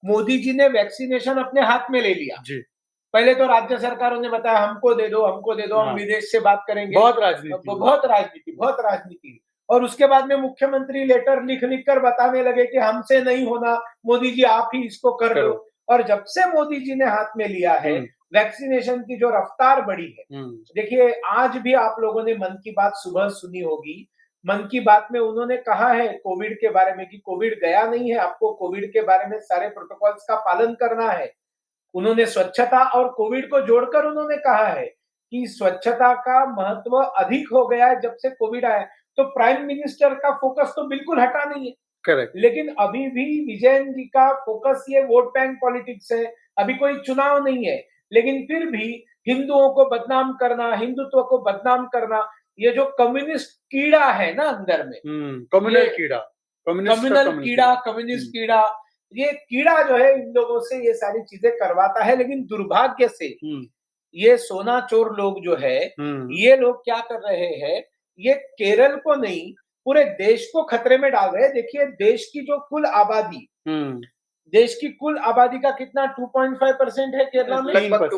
मोदी जी ने वैक्सीनेशन अपने हाथ में ले लिया जी। पहले तो राज्य सरकारों ने बताया हमको दे दो, हमको दे दो, हम विदेश से बात करेंगे, बहुत राजनीति। और उसके बाद में मुख्यमंत्री लेटर लिख लिख कर बताने लगे कि हमसे नहीं होना, मोदी जी आप ही इसको कर लो। और जब से मोदी जी ने हाथ में लिया है, वैक्सीनेशन की जो रफ्तार बढ़ी है, देखिए आज भी आप लोगों ने मन की बात सुबह सुनी होगी। मन की बात में उन्होंने कहा है कोविड के बारे में कि कोविड गया नहीं है, आपको कोविड के बारे में सारे प्रोटोकॉल्स का पालन करना है। उन्होंने स्वच्छता और कोविड को जोड़कर उन्होंने कहा है कि स्वच्छता का महत्व अधिक हो गया है जब से कोविड आया। तो प्राइम मिनिस्टर का फोकस तो बिल्कुल हटा नहीं है, करेक्ट। लेकिन अभी भी विजयन जी का फोकस ये वोट बैंक पॉलिटिक्स है। अभी कोई चुनाव नहीं है, लेकिन फिर भी हिंदुओं को बदनाम करना, हिंदुत्व को बदनाम करना, ये जो कम्युनिस्ट कीड़ा है ना अंदर में, कम्युनिस्ट कीड़ा, ये कीड़ा जो है इन लोगों से ये सारी चीजें करवाता है। लेकिन दुर्भाग्य से ये सोना चोर लोग जो है, ये लोग क्या कर रहे हैं, ये केरल को नहीं पूरे देश को खतरे में डाल रहे हैं। देखिए देश की जो कुल आबादी, देश की कुल आबादी का कितना 2.5% है केरला में, लगभग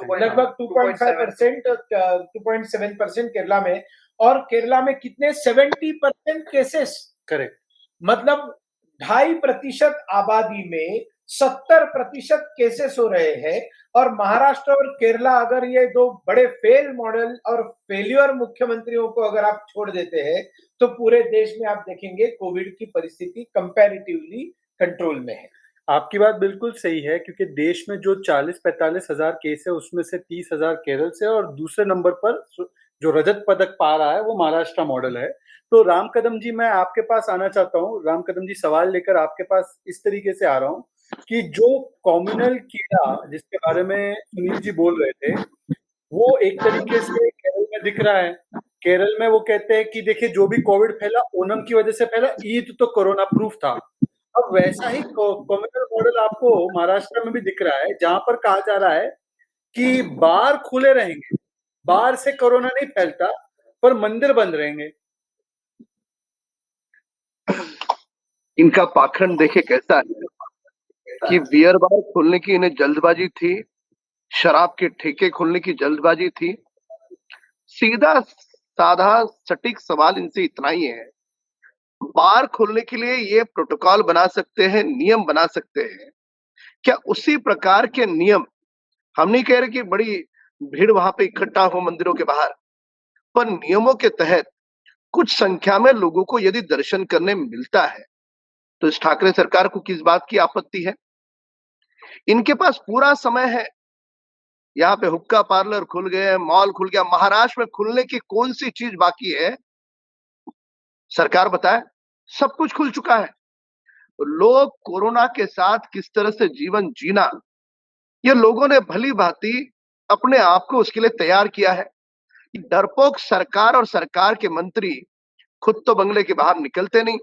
2.5%, 2.7% केरला में। और केरला में कितने 70% केसेस, करेक्ट, मतलब 2.5% आबादी में 70% केसेस हो रहे हैं। और महाराष्ट्र और केरला, अगर ये दो बड़े फेल मॉडल और फेल्यूर मुख्यमंत्रियों को अगर आप छोड़ देते हैं, तो पूरे देश में आप देखेंगे कोविड की परिस्थिति कंपैरेटिवली कंट्रोल में है। आपकी बात बिल्कुल सही है, क्योंकि देश में जो 40-45 हजार केस है उसमें से 30,000 केरल से, और दूसरे नंबर पर जो रजत पदक पा रहा है वो महाराष्ट्र मॉडल है। तो राम कदम जी, मैं आपके पास आना चाहता हूँ। राम कदम जी, सवाल लेकर आपके पास इस तरीके से आ रहा हूँ कि जो कम्युनल कीड़ा जिसके बारे में सुनील जी बोल रहे थे, वो एक तरीके से केरल में दिख रहा है। केरल में वो कहते हैं कि देखिए जो भी कोविड फैला ओणम की वजह से फैला, ईद तो कोरोना प्रूफ था। अब वैसा ही कम्युनल मॉडल आपको महाराष्ट्र में भी दिख रहा है, जहां पर कहा जा रहा है कि बार खुले रहेंगे, बाहर से कोरोना नहीं फैलता, पर मंदिर बंद रहेंगे। इनका पाखंड देखे कैसा है कि बियर बार खोलने की इन्हें जल्दबाजी थी, शराब के ठेके खोलने की जल्दबाजी थी। सीधा साधा सटीक सवाल इनसे इतना ही है, बार खोलने के लिए ये प्रोटोकॉल बना सकते हैं, नियम बना सकते हैं, क्या उसी प्रकार के नियम, हम नहीं कह रहे कि बड़ी भीड़ वहां पे इकट्ठा हो मंदिरों के बाहर, पर नियमों के तहत कुछ संख्या में लोगों को यदि दर्शन करने मिलता है, तो इस ठाकरे सरकार को किस बात की आपत्ति है? इनके पास पूरा समय है। यहाँ पे हुक्का पार्लर खुल गए, मॉल खुल गया, महाराष्ट्र में खुलने की कौन सी चीज बाकी है? सरकार बताए, सब कुछ खुल चुका है। लोग कोरोना के साथ किस तरह से जीवन जीना, ये लोगों ने भली भांति अपने आप को उसके लिए तैयार किया है। डरपोक सरकार और सरकार के मंत्री खुद तो बंगले के बाहर निकलते नहीं,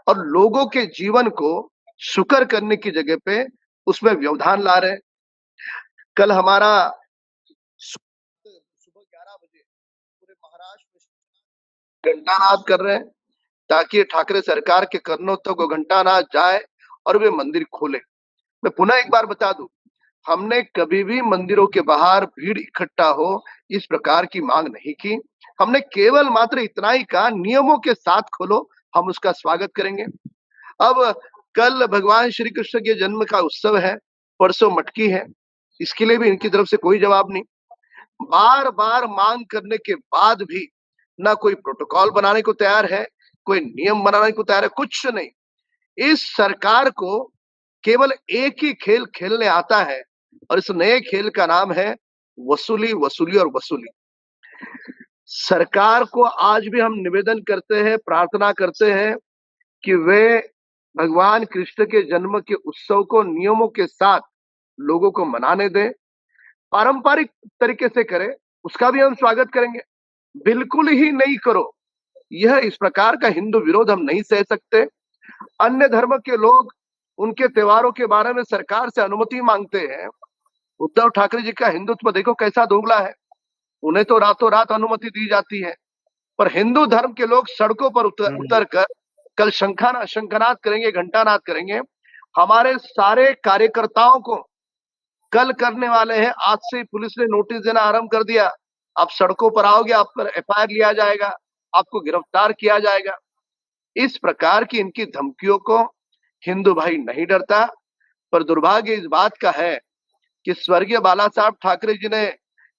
और लोगों के जीवन को सुकर करने की जगह पे उसमें व्यवधान ला रहे हैं। कल हमारा सुबह 11 बजे पूरे महाराष्ट्र में घंटानाद कर रहे हैं, ताकि ठाकरे सरकार के कर्णों तक वो घंटानाद जाए और वे मंदिर खोले। मैं पुनः एक बार बता दूं, हमने कभी भी मंदिरों के बाहर भीड़ इकट्ठा हो इस प्रकार की मांग नहीं की। हमने केवल मात्र इतना ही कहा, नियमों के साथ खोलो, हम उसका स्वागत करेंगे। अब कल भगवान श्री कृष्ण के जन्म का उत्सव है, परसों मटकी है, इसके लिए भी इनकी तरफ से कोई जवाब नहीं। बार बार मांग करने के बाद भी ना कोई प्रोटोकॉल बनाने को तैयार है, कोई नियम बनाने को तैयार है, कुछ नहीं। इस सरकार को केवल एक ही खेल खेलने आता है और इस नए खेल का नाम है वसूली, वसूली और वसूली। सरकार को आज भी हम निवेदन करते हैं, प्रार्थना करते हैं कि वे भगवान कृष्ण के जन्म के उत्सव को नियमों के साथ लोगों को मनाने दें, पारंपरिक तरीके से करें, उसका भी हम स्वागत करेंगे। बिल्कुल ही नहीं करो, यह इस प्रकार का हिंदू विरोध हम नहीं सह सकते। अन्य धर्म के लोग उनके त्योहारों के बारे में सरकार से अनुमति मांगते हैं। उद्धव ठाकरे जी का हिंदुत्व देखो कैसा दोगला है, उन्हें तो रातों रात अनुमति दी जाती है, पर हिंदू धर्म के लोग सड़कों पर उतर कर कल शंखनाद करेंगे, घंटानाद करेंगे। हमारे सारे कार्यकर्ताओं को कल करने वाले हैं। आज से पुलिस ने नोटिस देना आरंभ कर दिया, आप सड़कों पर आओगे, आप पर एफआईआर लिया जाएगा, आपको गिरफ्तार किया जाएगा। इस प्रकार की इनकी धमकियों को हिंदू भाई नहीं डरता। पर दुर्भाग्य इस बात का है कि स्वर्गीय बाला साहब ठाकरे जी ने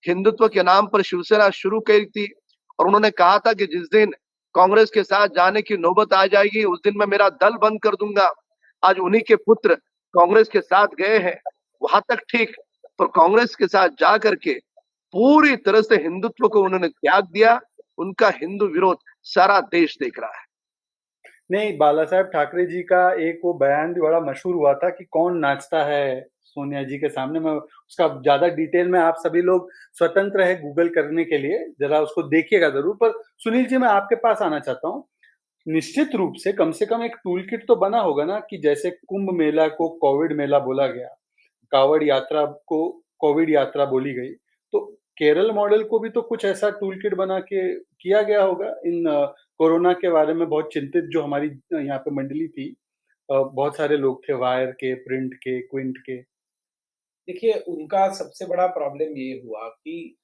हिंदुत्व के नाम पर शिवसेना शुरू करी थी और उन्होंने कहा था कि जिस दिन कांग्रेस के साथ जाने की नौबत आ जाएगी उस दिन मैं मेरा दल बंद कर दूंगा। आज उन्हीं के पुत्र कांग्रेस के साथ गए हैं, वहां तक ठीक, पर कांग्रेस के साथ जा करके पूरी तरह से हिंदुत्व को उन्होंने त्याग दिया। उनका हिंदू विरोध सारा देश देख रहा है। नहीं, बाला साहेब ठाकरे जी का एक वो बयान भी बड़ा मशहूर हुआ था कि कौन नाचता है सोनिया जी के सामने। मैं उसका ज्यादा डिटेल में, आप सभी लोग स्वतंत्र है गूगल करने के लिए, जरा उसको देखिएगा जरूर। पर सुनील जी, मैं आपके पास आना चाहता हूँ। निश्चित रूप से कम एक टूल किट तो बना होगा ना, कि जैसे कुंभ मेला को कोविड मेला बोला गया, कावड़ यात्रा को कोविड यात्रा बोली गई, तो केरल मॉडल को भी तो कुछ ऐसा टूल किट बना के किया गया होगा। इन कोरोना के बारे में बहुत चिंतित जो हमारी यहाँ पे मंडली थी, बहुत सारे लोग थे, वायर के, प्रिंट के, क्विंट के। देखिए, उनका सबसे बड़ा प्रॉब्लम ये हुआ कि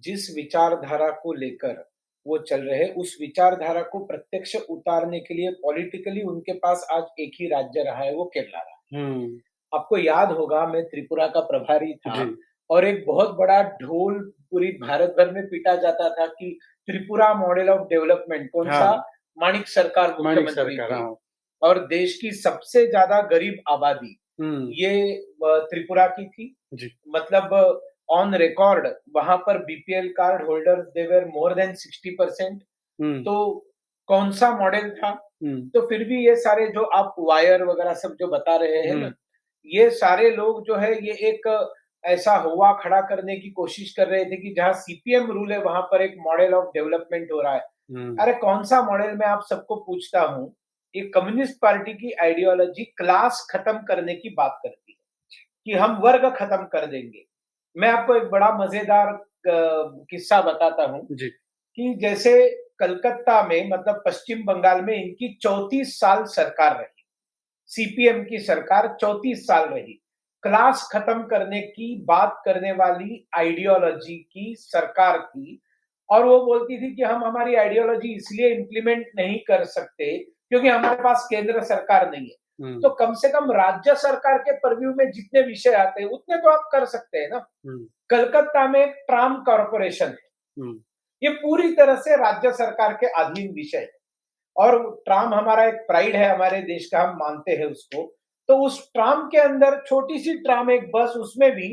जिस विचारधारा को लेकर वो चल रहे, उस विचारधारा को प्रत्यक्ष उतारने के लिए पॉलिटिकली उनके पास आज एक ही राज्य रहा है, वो केरला रहा है। आपको याद होगा, मैं त्रिपुरा का प्रभारी था और एक बहुत बड़ा ढोल पूरी भारत भर में पीटा जाता था कि त्रिपुरा मॉडल ऑफ डेवलपमेंट कौन सा, माणिक सरकार मुख्यमंत्री थी और देश की सबसे ज्यादा गरीब आबादी ये त्रिपुरा की थी। मतलब ऑन रिकॉर्ड वहां पर बीपीएल कार्ड होल्डर्स दे वर मोर देन 60%। तो कौन सा मॉडल था? तो फिर भी ये सारे जो आप वायर वगैरह सब जो बता रहे हैं ना, ये सारे लोग जो है ये एक ऐसा हुआ खड़ा करने की कोशिश कर रहे थे कि जहां सीपीएम रूल है वहां पर एक मॉडल ऑफ डेवलपमेंट हो रहा है। अरे कौन सा मॉडल? मैं आप सबको पूछता हूं, ये कम्युनिस्ट पार्टी की आइडियोलॉजी क्लास खत्म करने की बात करती है कि हम वर्ग खत्म कर देंगे। मैं आपको एक बड़ा मजेदार किस्सा बताता हूं कि जैसे कलकत्ता में, मतलब पश्चिम बंगाल में इनकी 34 साल सरकार रही, सीपीएम की सरकार 34 साल रही। क्लास खत्म करने की बात करने वाली आइडियोलॉजी की सरकार थी और वो बोलती थी कि हम हमारी आइडियोलॉजी इसलिए इंप्लीमेंट नहीं कर सकते क्योंकि हमारे पास केंद्र सरकार नहीं है। तो कम से कम राज्य सरकार के परव्यू में जितने विषय आते हैं उतने तो आप कर सकते हैं ना। कलकत्ता में ट्राम कॉर्पोरेशन है, ये पूरी तरह से राज्य सरकार के अधीन विषय है और ट्राम हमारा एक प्राइड है हमारे देश का, हम मानते हैं उसको। तो उस ट्राम के अंदर छोटी सी ट्राम, एक बस, उसमें भी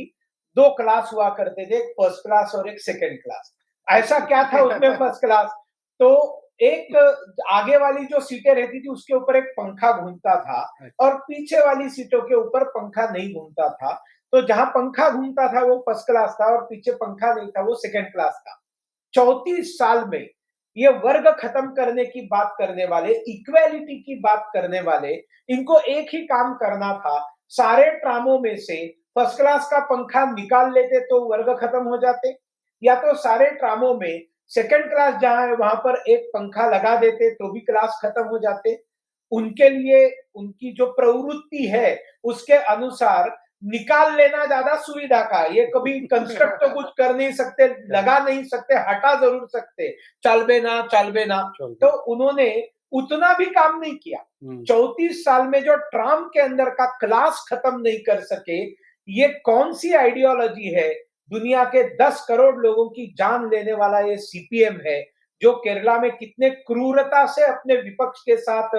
2 क्लास हुआ करते थे, एक फर्स्ट क्लास और एक सेकंड क्लास। ऐसा क्या था उसमें फर्स्ट क्लास? तो एक आगे वाली जो सीटें रहती थी उसके ऊपर एक पंखा घूमता था और पीछे वाली सीटों के ऊपर पंखा नहीं घूमता था। तो जहां पंखा घूमता था वो फर्स्ट क्लास था और पीछे पंखा नहीं था वो सेकंड क्लास था। 34 साल में ये वर्ग खत्म करने की बात करने वाले, इक्वालिटी की बात करने वाले, इनको एक ही काम करना था, सारे ट्रामों में से फर्स्ट क्लास का पंखा निकाल लेते तो वर्ग खत्म हो जाते, या तो सारे ट्रामों में सेकंड क्लास जहां है वहां पर एक पंखा लगा देते तो भी क्लास खत्म हो जाते। उनके लिए उनकी जो प्रवृत्ति है उसके अनुसार निकाल लेना ज्यादा सुविधा का, ये कभी कंस्ट्रक्ट तो कुछ कर नहीं सकते, लगा नहीं सकते, हटा जरूर सकते, चलबे ना। तो उन्होंने उतना भी काम नहीं किया। 34 साल में जो ट्राम के अंदर का क्लास खत्म नहीं कर सके, ये कौन सी आइडियोलॉजी है? दुनिया के 10 करोड़ लोगों की जान लेने वाला ये सीपीएम है, जो केरला में कितने क्रूरता से अपने विपक्ष के साथ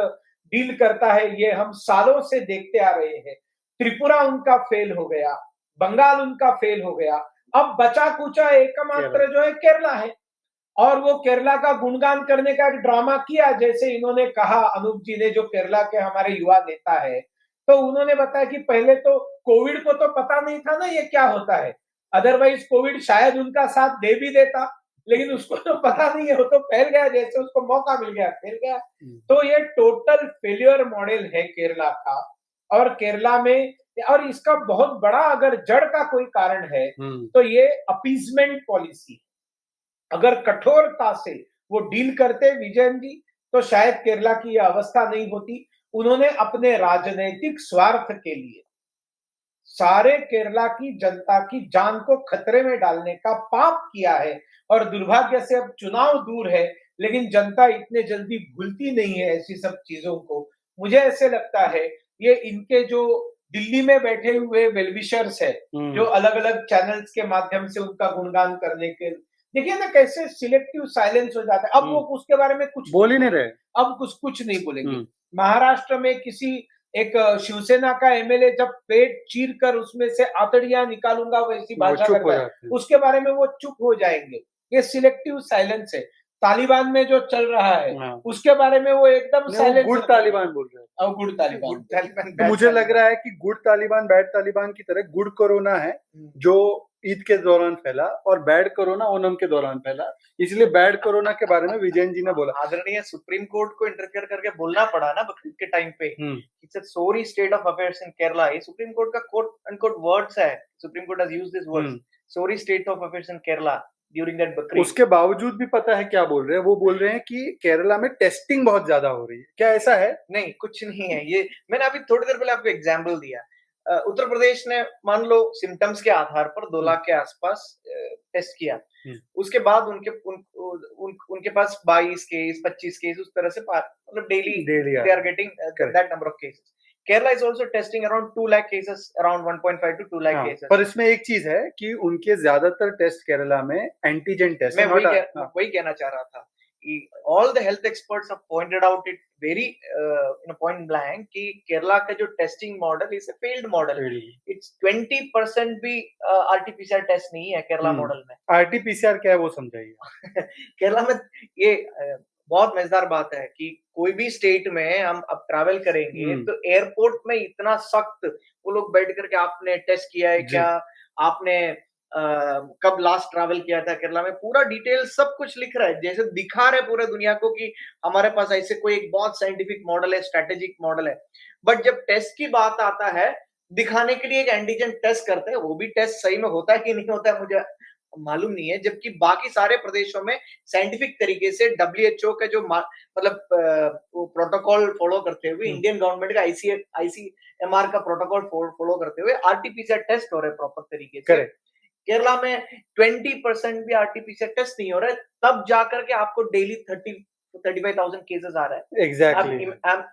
डील करता है, ये हम सालों से देखते आ रहे हैं। त्रिपुरा उनका फेल हो गया, बंगाल उनका फेल हो गया, अब बचा कुचा एकमात्र जो है केरला है। और वो केरला का गुणगान करने का एक ड्रामा किया, जैसे इन्होंने कहा, अनूप जी ने, जो केरला के हमारे युवा नेता है, तो उन्होंने बताया कि पहले तो कोविड को तो पता नहीं था ना ये क्या होता है, अदरवाइज कोविड शायद उनका साथ दे भी देता, लेकिन उसको तो पता नहीं है, वो तो फैल गया, जैसे उसको मौका मिल गया फैल गया। तो ये टोटल फेलियर मॉडल है केरला का। और केरला में, और इसका बहुत बड़ा अगर जड़ का कोई कारण है तो ये अपीजमेंट पॉलिसी। अगर कठोरता से वो डील करते विजयन जी, तो शायद केरला की यह अवस्था नहीं होती। उन्होंने अपने राजनीतिक स्वार्थ के लिए सारे केरला की जनता की जान को खतरे में डालने का पाप किया है। और दुर्भाग्य से अब चुनाव दूर है, लेकिन जनता इतने जल्दी भूलती नहीं है ऐसी सब चीजों को। मुझे ऐसे लगता है ये इनके जो दिल्ली में बैठे हुए वेलविशर्स है, जो अलग अलग चैनल्स के माध्यम से उनका गुणगान करने के, देखिए ना कैसे सिलेक्टिव साइलेंस हो जाता है। अब वो उसके बारे में कुछ बोल ही नहीं रहे, अब कुछ नहीं बोलेंगे। महाराष्ट्र में किसी एक शिवसेना का एमएलए जब पेट चीर कर उसमें से आतड़ियां निकालूंगा वैसी भाषा करता है, उसके बारे में वो चुप हो जाएंगे। ये सिलेक्टिव साइलेंस है। तालिबान में जो चल रहा है उसके बारे में वो एकदम साइलेंस। गुड तालिबान बोल रहे हैं। अब गुड तालिबान तो मुझे लग रहा है कि गुड तालिबान बैड तालिबान की तरह गुड कोरोना है जो ईद के दौरान फैला, और बैड कोरोना ओनम के दौरान फैला। इसलिए बैड कोरोना के बारे में विजयन जी ने बोला। आदरणीय सुप्रीम कोर्ट को इंटरफेयर करके बोलना पड़ा ना बकरीद के टाइम पे, it's a sorry state of affairs in Kerala. ये सुप्रीम कोर्ट का कोट अनकोट वर्ड्स है। Supreme court has used this words, sorry state of affairs in Kerala during that Bakrid. उसके बावजूद भी पता है क्या बोल रहे हैं? वो बोल रहे हैं कि केरला में टेस्टिंग बहुत ज्यादा हो रही है। क्या ऐसा है? नहीं, कुछ नहीं है। ये मैंने अभी थोड़ी देर पहले आपको एग्जाम्पल दिया। उत्तर प्रदेश ने मान लो सिम्टम्स के आधार पर 2 लाख के आसपास टेस्ट किया। उसके बाद उनके पास 22 केस 25 केस उस तरह से मतलब daily they are getting that number of cases. Kerala is also testing around 2 lakh cases, around 1.5 to 2 lakh cases. पर इसमें एक चीज है कि उनके ज्यादातर टेस्ट केरला में एंटीजन टेस्ट। मैं वही कहना चाह रहा था। All the health experts have pointed out it very point blank कि केरला का जो testing model is a failed model. It's 20% भी RT-PCR टेस्ट नहीं है केरला मॉडल में। RT-PCR क्या है वो समझाइए। केरला में ये बहुत मजेदार बात है कि कोई भी स्टेट में हम अब ट्रैवल करेंगे तो एयरपोर्ट में इतना सख्त वो लोग बैठ करके आपने टेस्ट किया है क्या, आपने कब लास्ट ट्रैवल किया था केरला में, पूरा डिटेल सब कुछ लिख रहा है, जैसे दिखा रहे पूरे दुनिया को कि हमारे पास ऐसे कोई एक बहुत साइंटिफिक मॉडल है, स्ट्रेटेजिक मॉडल है। बट जब टेस्ट की बात आता है, दिखाने के लिए एक एंटीजन टेस्ट करते हैं, वो भी टेस्ट सही में होता है कि नहीं होता है मुझे मालूम नहीं है। जबकि बाकी सारे प्रदेशों में साइंटिफिक तरीके से WHO का जो मतलब प्रोटोकॉल फॉलो करते हुए, इंडियन गवर्नमेंट का ICMR का प्रोटोकॉल फॉलो करते हुए RT-PCR टेस्ट हो रहे प्रॉपर तरीके से। केरला में 20% भी RT-PCR टेस्ट नहीं हो रहा है, तब जाकर के आपको डेली 35,000 केसेस आ रहा है। एग्जैक्टली।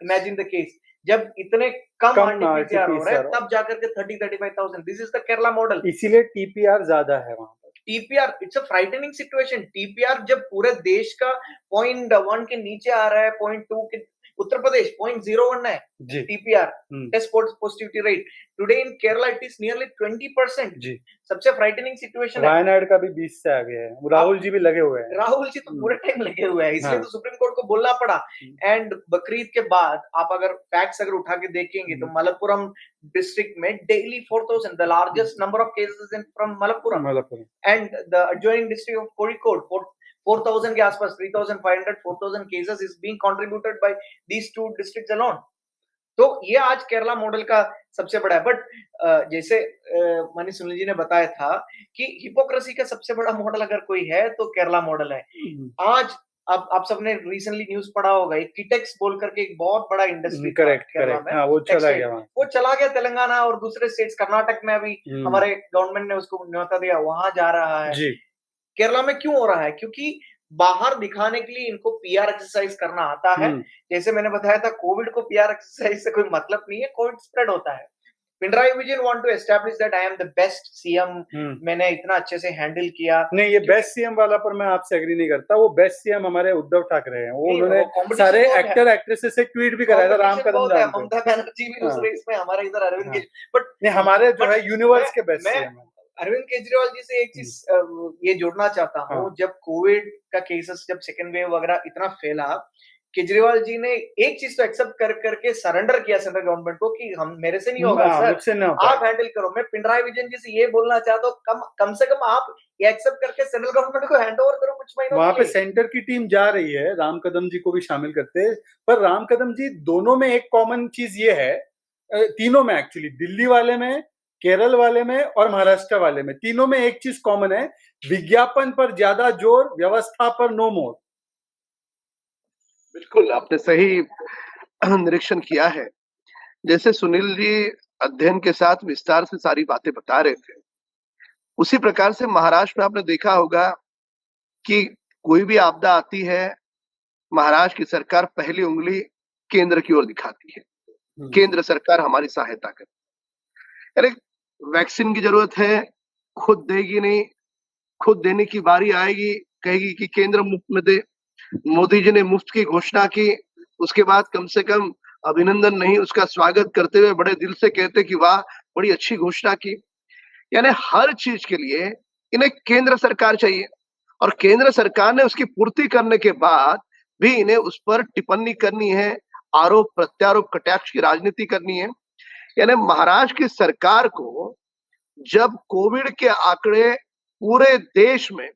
इमेजिन द केस, जब इतने कम RT-PCR हो रहा है तब जाकर के 35,000। This is the Kerala model. इसीलिए TPR ज्यादा है वहां पर। TPR it's a frightening situation. TPR जब पूरे देश का 0.1 के नीचे आ रहा है, 0.2 के, उत्तर प्रदेश 0.01 है TPR test positivity rate. Today in Kerala it is nearly 20%। सबसे फ्राइटनिंग सिचुएशन है। वायनाड का भी 20 से आगे है। राहुल जी भी लगे हुए हैं। राहुल जी तो पूरे टाइम लगे हुए हैं, इसलिए तो सुप्रीम कोर्ट को बोलना पड़ा। एंड बकरीद के बाद आप अगर फैक्ट्स अगर उठा के देखेंगे तो मलप्पुरम डिस्ट्रिक्ट में daily 4,000, the largest number of cases in from Malappuram. And the adjoining district of Kozhikode, 4,000 के आसपास, 3,500 4,000 cases is being contributed by these two districts alone। तो ये आज केरला मॉडल का सबसे बड़ा है। बट जैसे माननीय सुनील जी ने बताया था कि हिपोक्रेसी का सबसे बड़ा मॉडल अगर कोई है तो केरला मॉडल है। आज अब आप सबने रिसेंटली न्यूज पढ़ा होगा, एक किटेक्स बोल करके एक बहुत बड़ा इंडस्ट्री केरला में, वो चला गया तेलंगाना और दूसरे स्टेट्स। कर्नाटक में अभी हमारे गवर्नमेंट ने उसको न्योता दिया, वहां जा रहा है। केरला में क्यों हो रहा है? क्योंकि बाहर दिखाने के लिए इनको PR एक्सरसाइज करना आता है। जैसे मैंने बताया था, कोविड को PR एक्सरसाइज से कोई मतलब नहीं है, कोविड स्प्रेड होता है। Pinarayi Vijayan want to establish that I am the best CM, मैंने इतना अच्छे से हैंडल किया। नहीं, ये बेस्ट सीएम वाला पर मैं आपसे एग्री नहीं करता। वो बेस्ट सीएम हमारे उद्धव ठाकरे हैं। वो उन्होंने सारे एक्टर एक्ट्रेसेस से ट्वीट भी कराया था राम कदम जान पे। ममता बनर्जी भी उस रेस में, हमारे इधर अरविंद केजरीवाल, बट नहीं, हमारे जो है यूनिवर्स के बेस्ट सीएम है। अरविंद केजरीवाल जी से एक चीज ये जोड़ना चाहता हूँ, जब कोविड का केसेस, जब सेकेंड वेव वगैरह इतना फैला, केजरीवाल जी ने एक चीज तो एक्सेप्ट करके सरेंडर किया सेंट्रल गवर्नमेंट को कि हम, मेरे से नहीं होगा सर, आप हैंडल करो। मैं पिनराई विजयन जी से ये बोलना चाहता हूँ, कम से कम आप ये एक्सेप्ट करके सेंट्रल गवर्नमेंट को हैंड ओवर करो कुछ महीनों। वहां पे सेंटर की टीम जा रही है, राम कदम जी को भी शामिल करते, पर राम कदम जी दोनों में एक कॉमन चीज ये है, तीनों में एक्चुअली, दिल्ली वाले में, केरल वाले में और महाराष्ट्र वाले में, तीनों में एक चीज कॉमन है, विज्ञापन पर ज्यादा जोर, व्यवस्था पर नो मोर। बिल्कुल, आपने सही निरीक्षण किया है। जैसे सुनील जी अध्ययन के साथ विस्तार से सारी बातें बता रहे थे, उसी प्रकार से महाराष्ट्र में आपने देखा होगा कि कोई भी आपदा आती है, महाराष्ट्र की सरकार पहली उंगली केंद्र की ओर दिखाती है, केंद्र सरकार हमारी सहायता करे। अरे वैक्सीन की जरूरत है, खुद देगी नहीं, खुद देने की बारी आएगी, कहेगी कि केंद्र मुफ्त में दे। मोदी जी ने मुफ्त की घोषणा की, उसके बाद कम से कम अभिनंदन नहीं, उसका स्वागत करते हुए बड़े दिल से कहते कि वाह बड़ी अच्छी घोषणा की। यानी हर चीज के लिए इन्हें केंद्र सरकार चाहिए, और केंद्र सरकार ने उसकी पूर्ति करने के बाद भी इन्हें उस पर टिप्पणी करनी है, आरोप प्रत्यारोप कटाक्ष की राजनीति करनी है। यानी महाराष्ट्र की सरकार को जब कोविड के आंकड़े पूरे देश में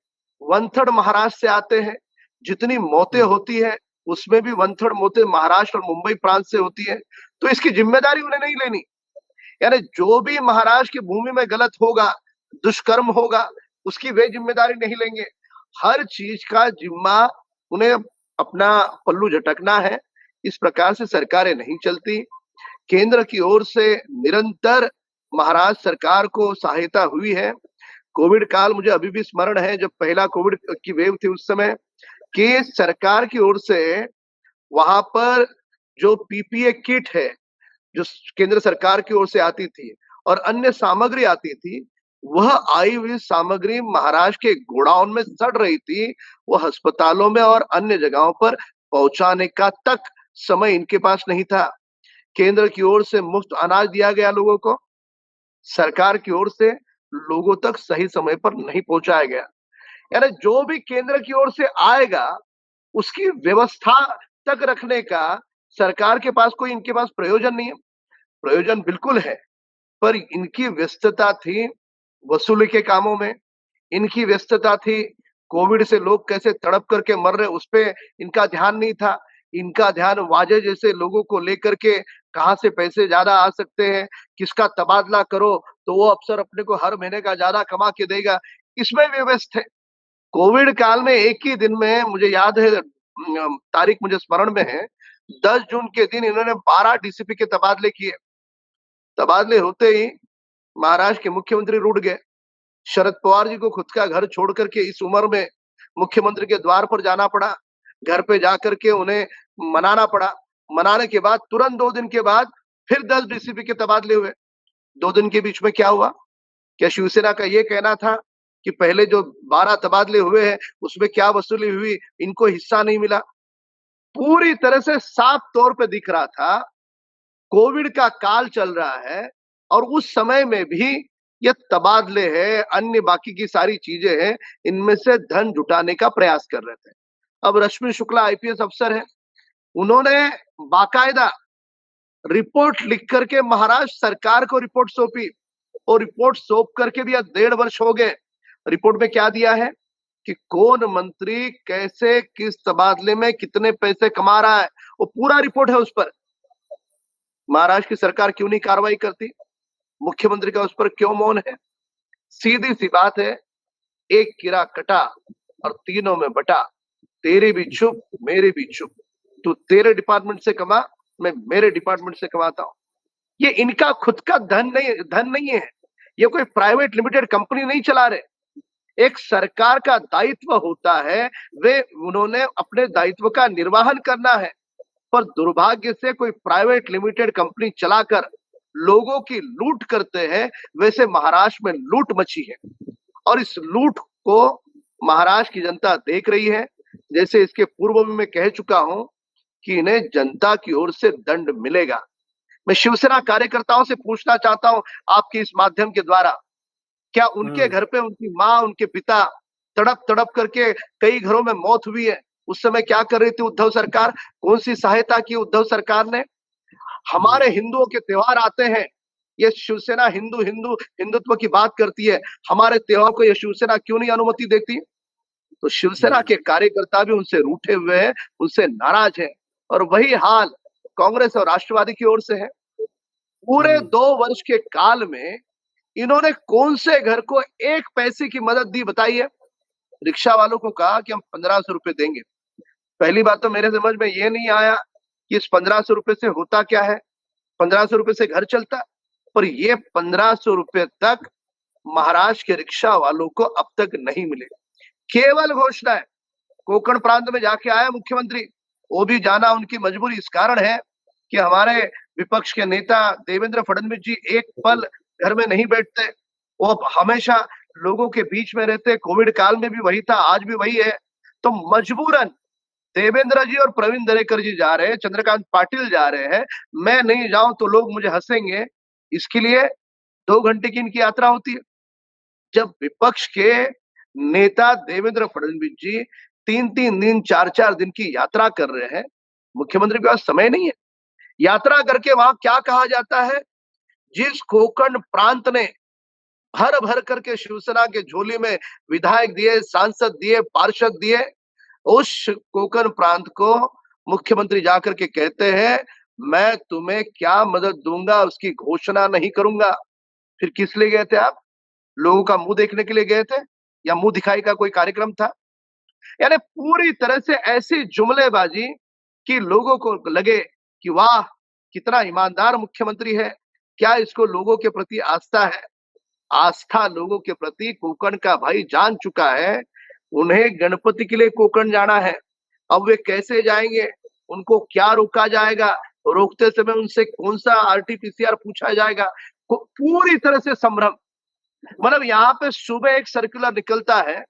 1/3 महाराष्ट्र से आते हैं, जितनी मौतें होती है उसमें भी 1/3 मौतें महाराष्ट्र और मुंबई प्रांत से होती है, तो इसकी जिम्मेदारी उन्हें नहीं लेनी। यानी जो भी महाराष्ट्र की भूमि में गलत होगा, दुष्कर्म होगा, उसकी वे जिम्मेदारी नहीं लेंगे। हर चीज का जिम्मा उन्हें अपना पल्लू झटकना है। इस प्रकार से सरकारें नहीं चलती। केंद्र की ओर से निरंतर महाराष्ट्र सरकार को सहायता हुई है। कोविड काल मुझे अभी भी स्मरण है, जब पहला कोविड की वेव थी उस समय, कि सरकार की ओर से वहां पर जो पीपीए किट है, जो केंद्र सरकार की ओर से आती थी, और अन्य सामग्री आती थी, वह आई हुई सामग्री महाराष्ट्र के गोडाउन में सड़ रही थी। वो अस्पतालों में और अन्य जगहों पर पहुंचाने का तक समय इनके पास नहीं था। केंद्र की ओर से मुफ्त अनाज दिया गया लोगों को, सरकार की ओर से लोगों तक सही समय पर नहीं पहुंचाया गया। यानी जो भी केंद्र की ओर से आएगा उसकी व्यवस्था तक रखने का सरकार के पास कोई, इनके पास प्रयोजन नहीं है। प्रयोजन बिल्कुल है, पर इनकी व्यस्तता थी वसूली के कामों में, इनकी व्यस्तता थी कोविड से लोग कैसे तड़प करके मर रहे उस पे इनका ध्यान नहीं था। इनका ध्यान वाजे जैसे लोगों को लेकर के कहां से पैसे ज्यादा आ सकते हैं, किसका तबादला करो तो वो अफसर अपने को हर महीने का ज्यादा कमा के देगा, इसमें वे व्यस्त है। कोविड काल में एक ही दिन में, मुझे याद है तारीख मुझे स्मरण में है, 10 जून के दिन इन्होंने 12 डीसीपी के तबादले किए। तबादले होते ही महाराष्ट्र के मुख्यमंत्री रुठ गए। शरद पवार जी को खुद का घर छोड़ करके इस उम्र में मुख्यमंत्री के द्वार पर जाना पड़ा, घर पे जाकर के उन्हें मनाना पड़ा। मनाने के बाद तुरंत 2 दिन के बाद फिर 10 डीसीपी के तबादले हुए। 2 दिन के बीच में क्या हुआ? क्या शिवसेना का ये कहना था कि पहले जो 12 तबादले हुए हैं उसमें क्या वसूली हुई, इनको हिस्सा नहीं मिला? पूरी तरह से साफ तौर पे दिख रहा था कोविड का काल चल रहा है, और उस समय में भी ये तबादले है, अन्य बाकी की सारी चीजें हैं, इनमें से धन जुटाने का प्रयास कर रहे थे। अब रश्मि शुक्ला आईपीएस अफसर है, उन्होंने बाकायदा रिपोर्ट लिख करके महाराष्ट्र सरकार को रिपोर्ट सौंपी, और रिपोर्ट सौंप करके भी 1.5 वर्ष हो गए। रिपोर्ट में क्या दिया है कि कौन मंत्री कैसे किस तबादले में कितने पैसे कमा रहा है, वो पूरा रिपोर्ट है उस पर। महाराष्ट्र की सरकार क्यों नहीं कार्रवाई करती? मुख्यमंत्री का उस पर क्यों मौन है? सीधी सी बात है, एक कीड़ा कटा और तीनों में बटा, तेरी भी चुप मेरी भी चुप। तू तेरे डिपार्टमेंट से कमा, मैं मेरे डिपार्टमेंट से कमाता हूं। ये इनका खुद का धन नहीं है, ये कोई प्राइवेट लिमिटेड कंपनी नहीं चला रहे। एक सरकार का दायित्व होता है, वे उन्होंने अपने दायित्व का निर्वहन करना है, पर दुर्भाग्य से कोई प्राइवेट लिमिटेड कंपनी चलाकर लोगों की लूट करते हैं, वैसे महाराष्ट्र में लूट मची है और इस लूट को महाराष्ट्र की जनता देख रही है। जैसे इसके पूर्व में मैं कह चुका हूं कि इन्हें जनता की ओर से दंड मिलेगा। मैं शिवसेना कार्यकर्ताओं से पूछना चाहता हूं आपके इस माध्यम के द्वारा, क्या उनके घर पे उनकी माँ, उनके पिता तड़प तड़प करके कई घरों में मौत हुई है, उस समय क्या कर रही थी उद्धव सरकार? कौन सी सहायता की उद्धव सरकार ने? हमारे हिंदुओं के त्योहार आते हैं, ये शिवसेना हिंदुत्व की बात करती है, हमारे त्योहार को ये शिवसेना क्यों नहीं अनुमति देती? तो शिवसेना के कार्यकर्ता भी उनसे रूठे हुए हैं, उनसे नाराज हैं और वही हाल कांग्रेस और राष्ट्रवादी की ओर से है। पूरे 2 वर्ष के काल में इन्होंने कौन से घर को 1 पैसे की मदद दी बताइए? रिक्शा वालों को कहा कि हम 1500 रुपए देंगे। पहली बात तो मेरे समझ में ये नहीं आया कि इस 1500 रुपए से होता क्या है? 1500 रुपए से घर चलता? पर ये 1500 रुपए तक महाराष्ट्र के रिक्शा वालों को अब तक नहीं मिले। केवल घोषणा है। कोंकण प्रांत में जाके आया मुख्यमंत्री, वो भी जाना उनकी मजबूरी इस कारण है कि हमारे विपक्ष के नेता देवेंद्र फडणवीस जी एक पल घर में नहीं बैठते, वो हमेशा लोगों के बीच में रहते। कोविड काल में भी वही था, आज भी वही है। तो मजबूरन देवेंद्र जी और प्रवीण दरेकर जी जा रहे हैं, चंद्रकांत पाटिल जा रहे हैं, मैं नहीं जाऊं तो लोग मुझे हंसेंगे, इसके लिए 2 घंटे की इनकी यात्रा होती है। जब विपक्ष के नेता देवेंद्र फडणवीस जी 3-3 दिन, 4-4 दिन की यात्रा कर रहे हैं, मुख्यमंत्री के पास समय नहीं है। यात्रा करके वहां क्या कहा जाता है? जिस कोंकण प्रांत ने भर भर करके शिवसेना के झोली में विधायक दिए, सांसद दिए, पार्षद दिए, उस कोंकण प्रांत को मुख्यमंत्री जाकर के कहते हैं मैं तुम्हें क्या मदद दूंगा उसकी घोषणा नहीं करूंगा। फिर किस लिए गए थे आप? लोगों का मुंह देखने के लिए गए थे या मुंह दिखाई का कोई कार्यक्रम था? यानी पूरी तरह से ऐसी जुमलेबाजी कि लोगों को लगे कि वाह कितना ईमानदार मुख्यमंत्री है, क्या इसको लोगों के प्रति आस्था है। आस्था लोगों के प्रति कोंकण का भाई जान चुका है, उन्हें गणपति के लिए कोंकण जाना है। अब वे कैसे जाएंगे, उनको क्या रोका जाएगा, रोकते समय उनसे कौन सा आरटीपीसीआर पूछा जाएगा, पूरी तरह से संभ्रम। मतलब यहाँ पे सुबह एक सर्कुलर निकलता है,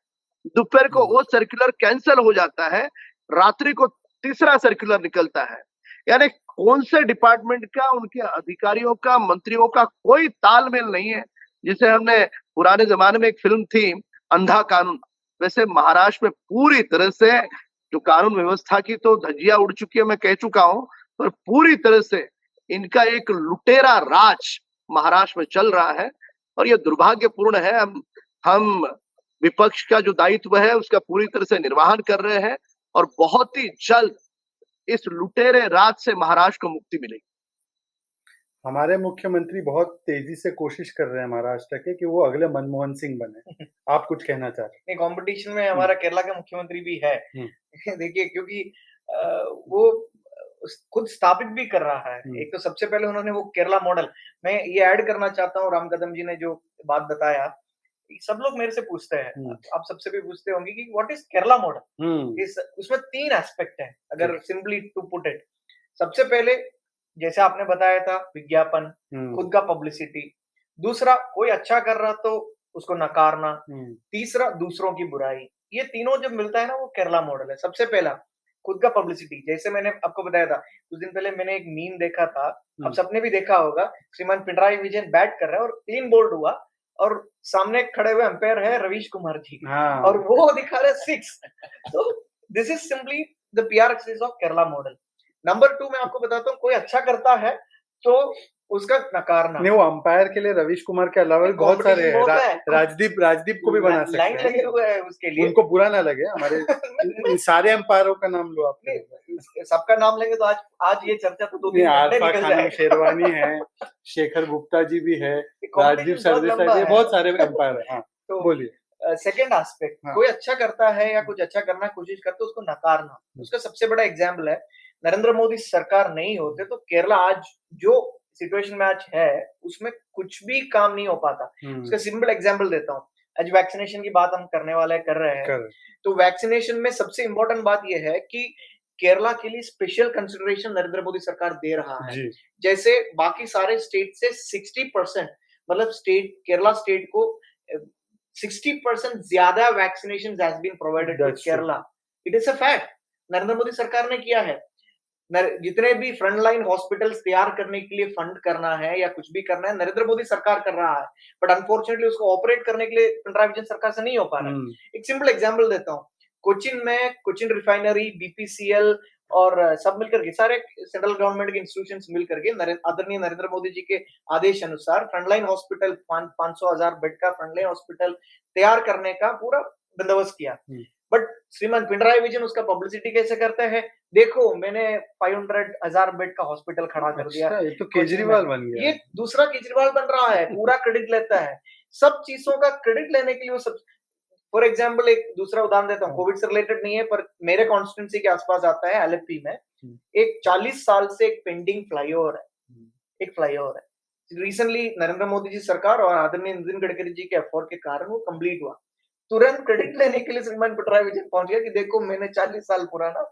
दोपहर को वो सर्कुलर कैंसिल हो जाता है, रात्रि को तीसरा सर्कुलर निकलता है। यानी कौन से डिपार्टमेंट का, उनके अधिकारियों का, मंत्रियों का कोई तालमेल नहीं है। जिसे हमने पुराने जमाने में एक फिल्म थी अंधा कानून, वैसे महाराष्ट्र में पूरी तरह से जो कानून व्यवस्था की तो धज्जियां उड़ चुकी है, मैं कह चुका हूं, पर पूरी तरह से इनका एक लुटेरा राज महाराष्ट्र में चल रहा है और यह दुर्भाग्यपूर्ण है। हम विपक्ष का जो दायित्व है उसका पूरी तरह से निर्वहन कर रहे हैं और बहुत ही जल्द इस लुटेरे राज से महाराष्ट्र को मुक्ति मिलेगी। हमारे मुख्यमंत्री बहुत तेजी से कोशिश कर रहे हैं महाराष्ट्र के कि वो अगले मनमोहन सिंह बने। आप कुछ कहना चाह रहे हैं? नहीं, कंपटीशन में हमारा केरला का मुख्यमंत्री भी है। देखिए, क्योंकि वो खुद स्थापित भी कर रहा है। एक तो सबसे पहले उन्होंने वो केरला मॉडल, मैं ये ऐड करना चाहता हूँ, राम कदम जी ने जो बात बताया, सब लोग मेरे से पूछते हैं, आप सबसे भी पूछते होंगे कि व्हाट इज केरला मॉडल। उसमें 3 एस्पेक्ट है, अगर सिंपली टू पुट इट। सबसे पहले जैसे आपने बताया था, विज्ञापन, खुद का पब्लिसिटी। दूसरा, कोई अच्छा कर रहा तो उसको नकारना। तीसरा, दूसरों की बुराई। ये तीनों जब मिलता है ना, वो केरला मॉडल है। सबसे पहला खुद का पब्लिसिटी, जैसे मैंने आपको बताया था कुछ दिन पहले, मैंने एक मीम देखा था, आप सबने भी देखा होगा, श्रीमान पिनराई विजयन बैट कर रहा है और क्लीन बोल्ड हुआ और सामने खड़े हुए अंपायर है रवीश कुमार जी, और वो दिखा रहे 6। तो this is simply the PR axis of Kerala model. Number 2 मैं आपको बताता हूँ, कोई अच्छा करता है तो उसका नकारना। नहीं, वो अंपायर के लिए रवीश कुमार के अलावा भी बहुत सारे हैं। राजदीप को भी बना सकते हैं, लाइन लगे हुए हैं उसके लिए, उनको बुरा ना लगे। हमारे सारे अंपायरों का नाम लो आप, सबका नाम लेंगे तो आज ये चर्चा तो 2 दिन निकल जाएगी। शेरवानी है, शेखर गुप्ता जी भी है, राजदीप सरदेसाई जी, बहुत सारे अंपायर हैं। तो बोलिए। सेकेंड एस्पेक्ट, कोई अच्छा करता है या कुछ अच्छा करना कोशिश करते उसको नकारना। उसका सबसे बड़ा एग्जाम्पल है, नरेंद्र मोदी सरकार नहीं होते तो केरला आज जो सिचुएशन में आज है उसमें कुछ भी काम नहीं हो पाता। उसका सिंपल एग्जांपल देता हूँ, आज वैक्सीनेशन की बात हम करने वाले कर रहे हैं। तो वैक्सीनेशन में सबसे इंपॉर्टेंट बात यह है कि केरला के लिए स्पेशल कंसिडरेशन नरेंद्र मोदी सरकार दे रहा है। जी जैसे बाकी सारे स्टेट से 60%, मतलब स्टेट केरला स्टेट को 60% ज्यादा vaccination has been provided to That's true. Kerala. It is a fact, Narendra Modi सरकार ने किया है। जितने भी फ्रंटलाइन हॉस्पिटल्स तैयार करने के लिए फंड करना है या कुछ भी करना है, नरेंद्र मोदी सरकार कर रहा है, बट अनफॉर्चुनेटली उसको ऑपरेट करने के लिए पिनराई विजयन सरकार से नहीं हो पा रहा है। एक सिंपल एग्जांपल देता हूँ, कोचिन में कोचिन रिफाइनरी, बीपीसीएल और सब मिलकर के सारे सेंट्रल गवर्नमेंट के इंस्टीट्यूशंस मिलकर के आदरणीय नरेंद्र मोदी जी के आदेश अनुसार फ्रंटलाइन हॉस्पिटल 500,000 बेड का फ्रंटलाइन हॉस्पिटल तैयार करने का पूरा बंदोबस्त किया। बट श्रीमान पिनराई विजयन उसका पब्लिसिटी कैसे करते हैं? देखो मैंने 500,000 बेड का हॉस्पिटल खड़ा कर दिया। अच्छा, ये तो केजरीवाल बन गया। ये दूसरा केजरीवाल बन रहा है, पूरा क्रेडिट लेता है। सब चीजों का क्रेडिट लेने के लिए वो सब। फॉर एग्जाम्पल एक दूसरा उदाहरण देता हूँ, कोविड से रिलेटेड नहीं है पर मेरे कॉन्स्टिट्यूंसी के आसपास आता है, एलएफपी में एक 40 साल से एक पेंडिंग फ्लाईओवर है, एक फ्लाईओवर है। रिसेंटली नरेंद्र मोदी जी सरकार और आदरणीय नितिन गडकरी जी के एफर्ट के कारण वो कंप्लीट हुआ। तुरंत क्रेडिट लेने के लिए श्रीमान पिनराई विजयन पहुंच गया कि देखो मैंने 40 साल पुराना।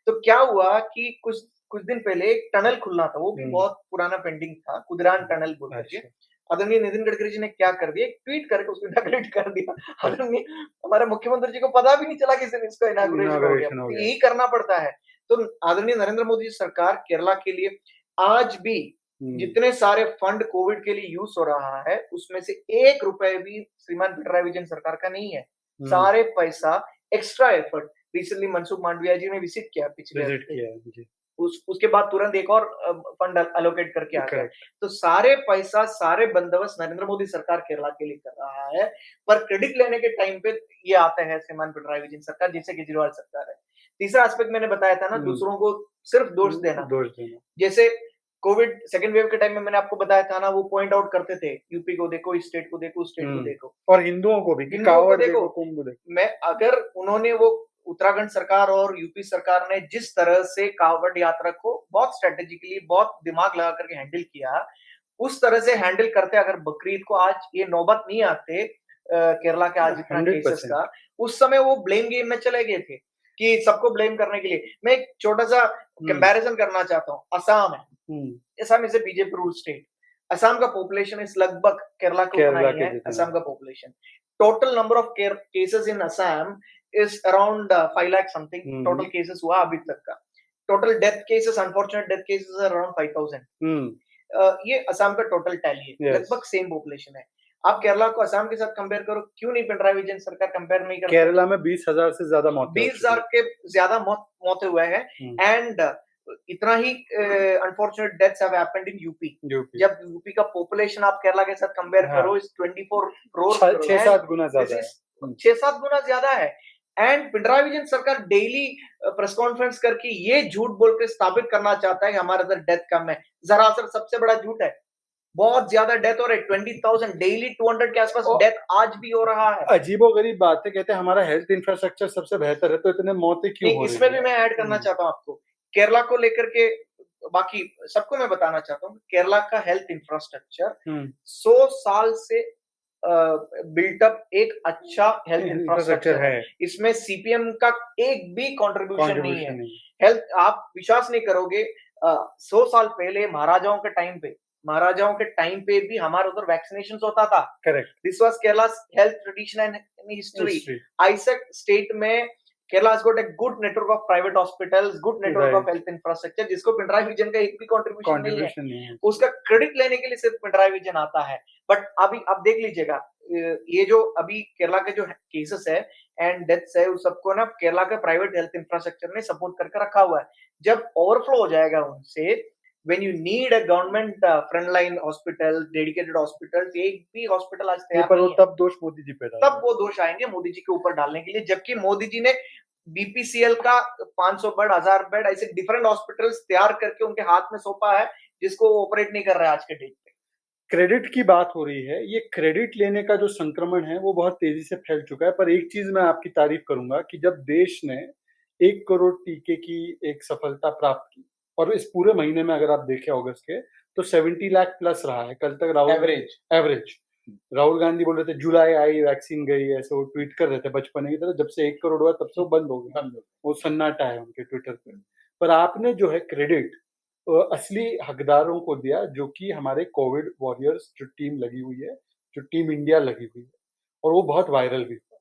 तो क्या हुआ कि कुछ दिन पहले एक टनल खुलना था, वो भी बहुत पुराना पेंडिंग था, कुदरान टनल बोल के। आदरणीय नितिन गडकरी जी ने क्या कर दिया, एक ट्वीट करके उसको इनॉग्रेट कर दिया। आदरणीय हमारे मुख्यमंत्री जी को पता भी नहीं चला कि इसका इनॉग्रेशन हो गया। यही करना पड़ता है। तो आदरणीय नरेंद्र मोदी सरकार केरला के लिए आज भी जितने सारे फंड कोविड के लिए यूज हो रहा है उसमें से 1 रुपए भी श्रीमान पिनराई विजयन सरकार का नहीं है। सारे पैसा extra effort, recently Mansukh Mandaviya ji ने विजिट किया पिछले उसके बाद तुरंत एक और फंड अलोकेट करके आ गया। तो सारे पैसा सारे बंदोबस्त नरेंद्र मोदी सरकार केरला के लिए कर रहा है, पर क्रेडिट लेने के टाइम पे ये आता है श्रीमान पिनराई विजयन सरकार, जिसे केजरीवाल सरकार है। तीसरा एस्पेक्ट मैंने बताया था ना, दूसरों को सिर्फ दोष देना। जैसे कोविड सेकंड वेव के टाइम में मैंने आपको बताया था ना, वो पॉइंट आउट करते थे, यूपी को देखो, इस स्टेट को देखो, उस स्टेट को देखो, और हिंदुओं को भी, हिंदुओं को देखो। मैं अगर उन्होंने वो उत्तराखंड सरकार और यूपी सरकार ने जिस तरह से कावड़ यात्रा को बहुत स्ट्रेटेजिकली बहुत दिमाग लगा करके हैंडल किया, उस तरह से हैंडल करते अगर बकरीद को आज ये नौबत नहीं आते केरला के आज इतना केसेस का, उस समय वो ब्लेम गेम में चले गए थे कि सबको ब्लेम करने के लिए। मैं एक छोटा सा कंपैरिजन करना चाहता हूँ। असम है, Assam is a BJP rule state. Assam का पॉपुलेशन इस लगभग केरला को उतना ही है। असम का population, total number of cases in Assam is around 5 lakh something total cases हुआ अभी तक का। Total death cases, unfortunate death cases around 5,000। ये असम का टोटल टैली है, लगभग सेम पॉपुलेशन है। आप केरला को असम के साथ कंपेयर करो, क्यों नहीं पिनराई विजयन सरकार कंपेयर नहीं कर? केरला में 20,000 से ज्यादा मौत, 20,000 के ज्यादा मौत हुए हैं। एंड इतना ही unfortunate deaths have happened in UP. जब यूपी का पॉपुलेशन आप केरला के साथ कंपेयर करो, इस 24 करोड़, 6-7 गुना ज्यादा है, 6-7 गुना ज्यादा है। एंड पिनराई विजयन सरकार डेली प्रेस कॉन्फ्रेंस करके ये झूठ बोल के स्थापित करना चाहता है कि हमारे अंदर डेथ कम है। सरासर सबसे बड़ा झूठ है, बहुत ज्यादा डेथ हो रही है। 20,000 डेली 200 के आसपास डेथ आज भी हो रहा है। अजीबोगरीब बात है, कहते हैं हमारा हेल्थ इंफ्रास्ट्रक्चर सबसे बेहतर है, तो इतने मौतें क्यों हो रही है? इसमें भी मैं ऐड करना चाहता हूँ आपको, केरला को लेकर के, बाकी सबको मैं बताना चाहता हूँ केरला का हेल्थ इंफ्रास्ट्रक्चर 100 साल से बिल्टअप एक अच्छा हेल्थ इंफ्रास्ट्रक्चर है। इसमें सीपीएम का एक भी कंट्रीब्यूशन नहीं है। हेल्थ, आप विश्वास नहीं करोगे, 100 साल पहले महाराजाओं के टाइम पे भी हमारे उधर वैक्सीनेशन होता था। Correct, this was Kerala's health tradition and history. आइसैक स्टेट में Kerala has got a good network of private hospitals, good network of health infrastructure, जिसको पिनराई विजयन का एक भी कंट्रीब्यूशन नहीं है। उसका क्रेडिट लेने के लिए सिर्फ पिनराई विजयन आता है। बट अभी आप देख लीजिएगा, ये जो अभी केरला के जो केसेस है एंड डेथ्स है, उस सबको ना केरला के प्राइवेट हेल्थ इंफ्रास्ट्रक्चर ने सपोर्ट करके रखा हुआ है। जब ओवरफ्लो हो जाएगा उनसे, when you need a government frontline hospital, dedicated hospital, एक भी हॉस्पिटल आज तैयार नहीं है, तब दोष मोदी जी पे डालेंगे, तब वो दोष आएंगे मोदी जी के ऊपर डालने के लिए। जबकि मोदी जी ने बीपीसीएल का 500 बेड, 1000 बेड ऐसे डिफरेंट हॉस्पिटल्स तैयार करके उनके हाथ में सौंपा है, जिसको वो ऑपरेट नहीं कर रहा है आज के डेट पे। क्रेडिट की बात हो रही है, ये क्रेडिट लेने का जो संक्रमण है वो बहुत तेजी से फैल चुका है। पर एक चीज मैं आपकी तारीफ करूंगा कि जब देश ने 1 करोड़ टीके की एक सफलता प्राप्त की, और इस पूरे महीने में अगर आप देखें अगस्त के, तो 70 लाख प्लस रहा है। कल तक एवरेज राहुल गांधी बोल रहे थे जुलाई आई वैक्सीन गई, ऐसे वो ट्वीट कर रहे थे बचपने की तरह। जब से 1 करोड़ हुआ तब से वो बंद हो गया, वो सन्नाटा है उनके ट्विटर पे। पर आपने जो है क्रेडिट असली हकदारों को दिया, जो कि हमारे कोविड वॉरियर्स जो टीम लगी हुई है, जो टीम इंडिया लगी हुई है, और वो बहुत वायरल भी हुआ।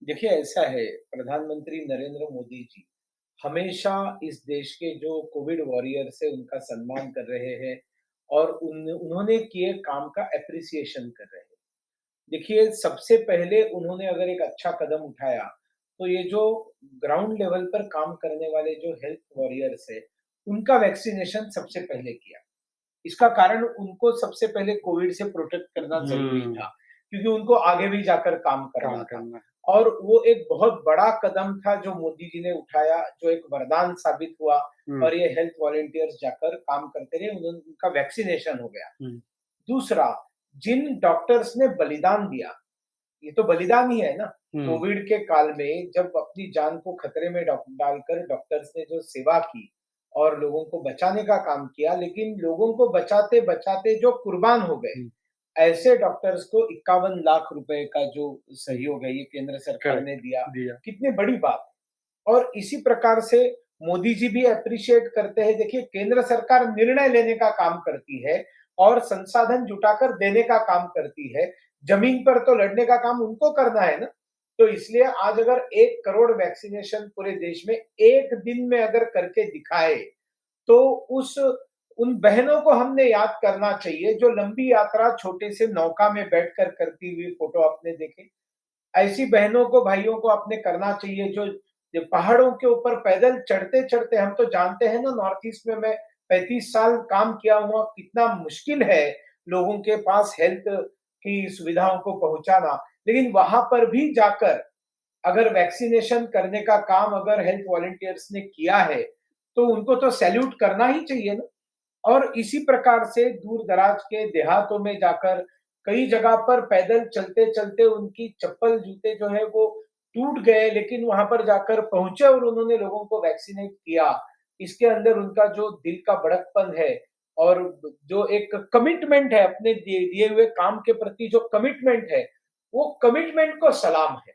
देखिए ऐसा है, प्रधानमंत्री नरेंद्र मोदी जी हमेशा इस देश के जो कोविड वॉरियर्स है उनका सम्मान कर रहे हैं और उन्होंने किए काम का एप्रिसिएशन कर रहे हैं। देखिए सबसे पहले उन्होंने अगर एक अच्छा कदम उठाया तो ये जो ग्राउंड लेवल पर काम करने वाले जो हेल्थ वॉरियर्स है उनका वैक्सीनेशन सबसे पहले किया। इसका कारण उनको सबसे पहले कोविड से प्रोटेक्ट करना जरूरी था, क्योंकि उनको आगे भी जाकर काम करना था। करना है। और वो एक बहुत बड़ा कदम था जो मोदी जी ने उठाया, जो एक वरदान साबित हुआ और ये हेल्थ वॉलंटियर्स जाकर काम करते रहे, उनका वैक्सीनेशन हो गया। दूसरा, जिन डॉक्टर्स ने बलिदान दिया, ये तो बलिदान ही है ना। कोविड के काल में जब अपनी जान को खतरे में डालकर डॉक्टर्स ने जो सेवा की और लोगों को बचाने का काम किया, लेकिन लोगों को बचाते बचाते जो कुर्बान हो गए, ऐसे डॉक्टर्स को 51 लाख रुपए का जो सहयोग है ये केंद्र सरकार ने दिया। कितनी बड़ी बात। और इसी प्रकार से मोदी जी भी अप्रिशिएट करते हैं। देखिए केंद्र सरकार निर्णय लेने का काम करती है और संसाधन जुटाकर देने का काम करती है, जमीन पर तो लड़ने का काम उनको करना है ना। तो इसलिए आज अगर 1 करोड़ वैक्सीनेशन पूरे देश में एक दिन में अगर करके दिखाए तो उन बहनों को हमने याद करना चाहिए जो लंबी यात्रा छोटे से नौका में बैठकर करती हुई फोटो आपने देखे। ऐसी बहनों को भाइयों को अपने करना चाहिए जो पहाड़ों के ऊपर पैदल चढ़ते चढ़ते, हम तो जानते हैं ना नॉर्थ ईस्ट में मैं 35 साल काम किया हुआ, कितना मुश्किल है लोगों के पास हेल्थ की सुविधाओं को पहुंचाना। लेकिन वहां पर भी जाकर अगर वैक्सीनेशन करने का काम अगर हेल्थ वॉलंटियर्स ने किया है तो उनको तो सैल्यूट करना ही चाहिए ना। और इसी प्रकार से दूर दराज के देहातों में जाकर कई जगह पर पैदल चलते चलते उनकी चप्पल जूते जो है वो टूट गए, लेकिन वहां पर जाकर पहुंचे और उन्होंने लोगों को वैक्सीनेट किया। इसके अंदर उनका जो दिल का बड़कपन है और जो एक कमिटमेंट है अपने दिए हुए काम के प्रति, जो कमिटमेंट है वो कमिटमेंट को सलाम है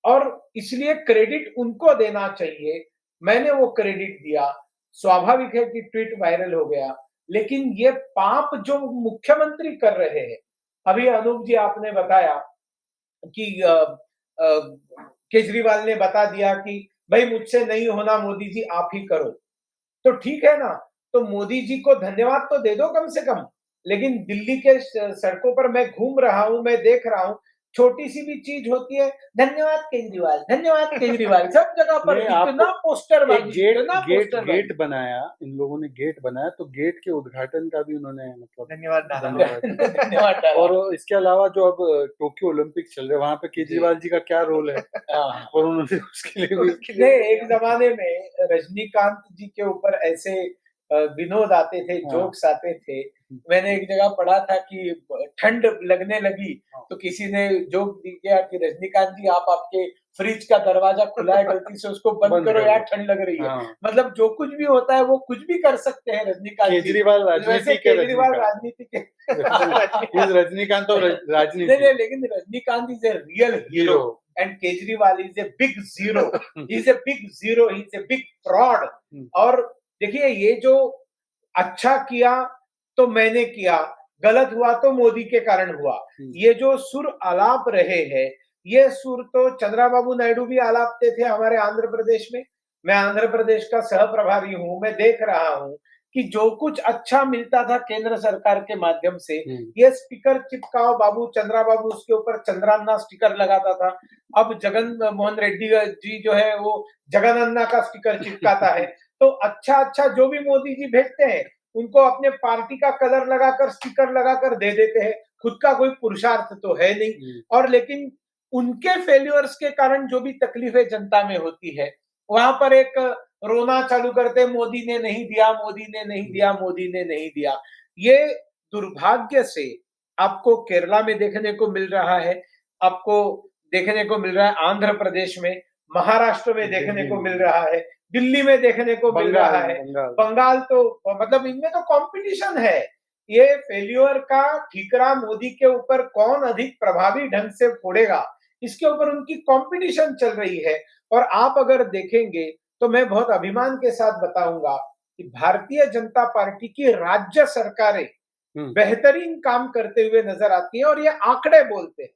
और इसलिए क्रेडिट उनको देना चाहिए। मैंने वो क्रेडिट दिया। स्वाभाविक है कि ट्वीट वायरल हो गया, लेकिन ये पाप जो मुख्यमंत्री कर रहे हैं, अभी अनूप जी आपने बताया कि केजरीवाल ने बता दिया कि भाई मुझसे नहीं होना मोदी जी आप ही करो, तो ठीक है ना। तो मोदी जी को धन्यवाद तो दे दो कम से कम। लेकिन दिल्ली के सड़कों पर मैं घूम रहा हूं, मैं देख रहा हूं, छोटी सी भी चीज होती है धन्यवाद केजरीवाल, धन्यवाद केजरीवाल, सब जगह पर इतना पोस्टर गेट बनाया, इन लोगों ने गेट बनाया, तो गेट के उद्घाटन का भी उन्होंने मतलब धन्यवाद धन्यवाद और इसके अलावा जो अब टोक्यो ओलंपिक चल रहे हैं वहां पे केजरीवाल जी का क्या रोल है और उन्होंने उसके लिए एक जमाने में रजनीकांत जी के ऊपर ऐसे विनोद आते थे, जोक्स आते थे। मैंने एक जगह पढ़ा था कि ठंड लगने लगी तो किसी ने जोक दिया कि रजनीकांत जी आप आपके फ्रिज का दरवाजा खुला है, गलती से उसको बंद करो यार ठंड लग रही है। मतलब जो कुछ भी होता है वो कुछ भी कर सकते हैं रजनीकांत जी। केजरीवाल राजनीति के रजनीकांत तो राजनीति नहीं, लेकिन Rajinikanth is a real hero and Kejriwal is a big zero, is a big zero, is a big fraud. और देखिए ये जो अच्छा किया तो मैंने किया, गलत हुआ तो मोदी के कारण हुआ, ये जो सुर आलाप रहे हैं, ये सुर तो चंद्रबाबू नायडू भी आलापते थे हमारे आंध्र प्रदेश में। मैं आंध्र प्रदेश का सह प्रभारी हूं, मैं देख रहा हूं कि जो कुछ अच्छा मिलता था केंद्र सरकार के माध्यम से, ये स्टिकर चिपकाओ बाबू चंद्रबाबू, उसके ऊपर चंद्रान्ना स्टिकर लगाता था। अब जगन मोहन रेड्डी जी जो है वो जगनन्ना का स्टिकर चिपकाता है। तो अच्छा जो भी मोदी जी भेजते हैं उनको अपने पार्टी का कलर लगाकर स्टिकर लगाकर दे देते हैं, खुद का कोई पुरुषार्थ तो है नहीं। और लेकिन उनके फेल्यूअर्स के कारण जो भी तकलीफें जनता में होती है, वहां पर एक रोना चालू करते मोदी ने नहीं दिया, मोदी ने नहीं दिया, मोदी ने नहीं दिया। ये दुर्भाग्य से आपको केरला में देखने को मिल रहा है, आपको देखने को मिल रहा है आंध्र प्रदेश में, महाराष्ट्र में देखने को मिल रहा है, दिल्ली में देखने को मिल रहा है, बंगाल तो मतलब इनमें तो कंपटीशन है। ये फेल्यूअर का ठीकरा मोदी के ऊपर कौन अधिक प्रभावी ढंग से फोड़ेगा, इसके ऊपर उनकी कंपटीशन चल रही है। और आप अगर देखेंगे तो मैं बहुत अभिमान के साथ बताऊंगा कि भारतीय जनता पार्टी की राज्य सरकारें बेहतरीन काम करते हुए नजर आती हैं, और ये आंकड़े बोलते हैं,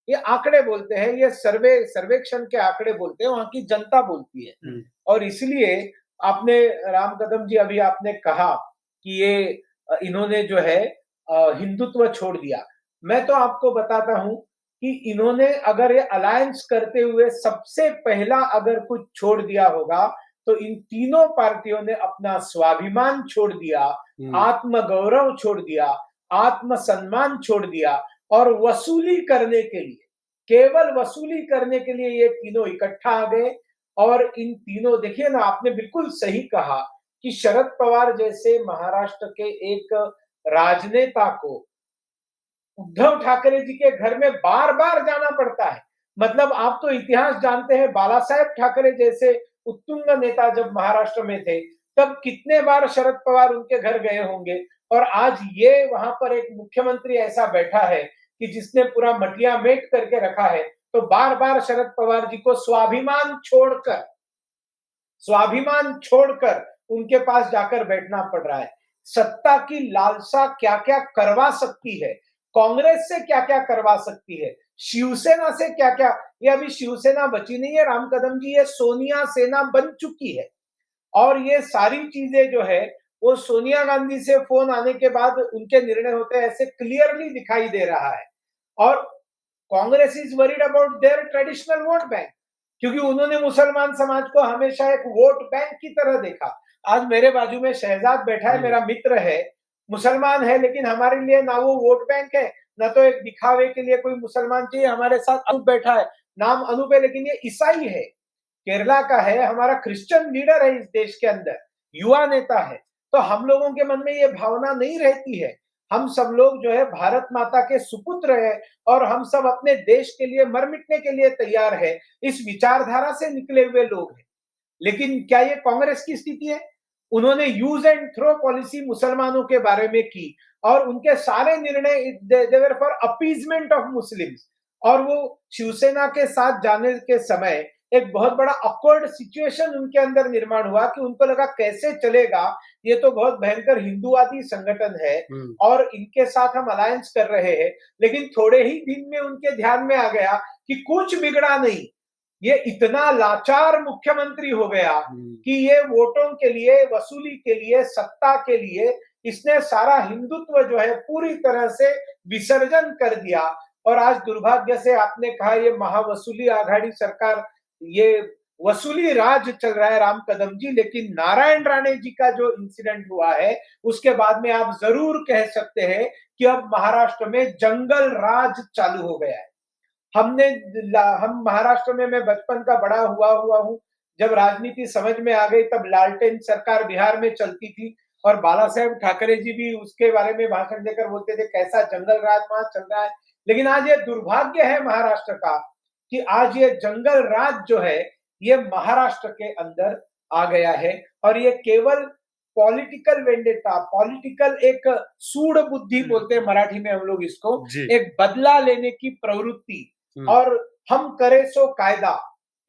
ये आंकड़े बोलते हैं, ये सर्वेक्षण के आंकड़े बोलते हैं, वहां की जनता बोलती है। और इसलिए आपने राम कदम जी, अभी आपने कहा कि ये इन्होंने जो है हिंदुत्व छोड़ दिया। मैं तो आपको बताता हूं कि इन्होंने अगर ये अलायंस करते हुए सबसे पहला अगर कुछ छोड़ दिया होगा तो इन तीनों पार्टियों ने अपना स्वाभिमान छोड़ दिया, आत्मगौरव छोड़ दिया, आत्मसम्मान छोड़ दिया, और वसूली करने के लिए, केवल वसूली करने के लिए ये तीनों इकट्ठा आ गए। और इन तीनों, देखिए ना, आपने बिल्कुल सही कहा कि शरद पवार जैसे महाराष्ट्र के एक राजनेता को उद्धव ठाकरे जी के घर में बार बार जाना पड़ता है। मतलब आप तो इतिहास जानते हैं, बाला साहेब ठाकरे जैसे उत्तुंग नेता जब महाराष्ट्र में थे तब कितने बार शरद पवार उनके घर गए होंगे, और आज ये वहां पर एक मुख्यमंत्री ऐसा बैठा है कि जिसने पूरा मटिया मेट करके रखा है, तो बार बार शरद पवार जी को स्वाभिमान छोड़कर उनके पास जाकर बैठना पड़ रहा है। सत्ता की लालसा क्या क्या करवा सकती है, कांग्रेस से क्या क्या करवा सकती है, शिवसेना से क्या क्या, ये अभी शिवसेना बची नहीं है राम कदम जी, ये सोनिया सेना बन चुकी है। और ये सारी चीजें जो है वो सोनिया गांधी से फोन आने के बाद उनके निर्णय होते हैं, ऐसे क्लियरली दिखाई दे रहा है। और Congress is worried about their traditional vote bank, क्योंकि उन्होंने मुसलमान समाज को हमेशा एक वोट बैंक की तरह देखा। आज मेरे बाजू में शहजाद बैठा है, मेरा मित्र है, मुसलमान है, लेकिन हमारे लिए ना वो वोट बैंक है, ना तो एक दिखावे के लिए कोई मुसलमान चाहिए। हमारे साथ अनूप बैठा है, नाम अनूप है, लेकिन ये ईसाई है, केरला का है, हमारा क्रिश्चियन लीडर है इस देश के अंदर, युवा नेता है। तो हम लोगों के मन में ये भावना नहीं रहती है। हम सब लोग जो है भारत माता के सुपुत्र है, और हम सब अपने देश के लिए मर मिटने के लिए तैयार है, इस विचारधारा से निकले हुए लोग हैं। लेकिन क्या ये कांग्रेस की स्थिति है? उन्होंने यूज एंड थ्रो पॉलिसी मुसलमानों के बारे में की, और उनके सारे निर्णय they were for appeasement of Muslims. और वो शिवसेना के साथ जाने के समय एक बहुत बड़ा ऑकवर्ड सिचुएशन उनके अंदर निर्माण हुआ कि उनको लगा कैसे चलेगा, ये तो बहुत भयंकर हिंदुवादी संगठन है और इनके साथ हम अलायंस कर रहे हैं। लेकिन थोड़े ही दिन में उनके ध्यान में आ गया कि कुछ बिगड़ा नहीं, ये इतना लाचार मुख्यमंत्री हो गया कि ये वोटों के लिए, वसूली के लिए, सत्ता के लिए इसने सारा हिंदुत्व जो है पूरी तरह से विसर्जन कर दिया। और आज दुर्भाग्य से आपने कहा ये महावसूली आघाड़ी सरकार, ये वसूली राज चल रहा है राम कदम जी। लेकिन नारायण राणे जी का जो इंसिडेंट हुआ है उसके बाद में आप जरूर कह सकते हैं कि अब महाराष्ट्र में जंगल राज चालू हो गया है। हम महाराष्ट्र में, मैं बचपन का बड़ा हुआ हूं, जब राजनीति समझ में आ गई तब लालटेन सरकार बिहार में चलती थी, और बाला साहेब ठाकरे जी भी उसके बारे में भाषण देकर बोलते थे कैसा जंगल राज वहां चल रहा है। लेकिन आज ये दुर्भाग्य है महाराष्ट्र का कि आज ये जंगल राज जो है ये महाराष्ट्र के अंदर आ गया है, और ये केवल पॉलिटिकल वेंडेटा, पॉलिटिकल एक सूढ़ बुद्धि बोलते हैं मराठी में हम लोग इसको, एक बदला लेने की प्रवृत्ति, और हम करे सो कायदा,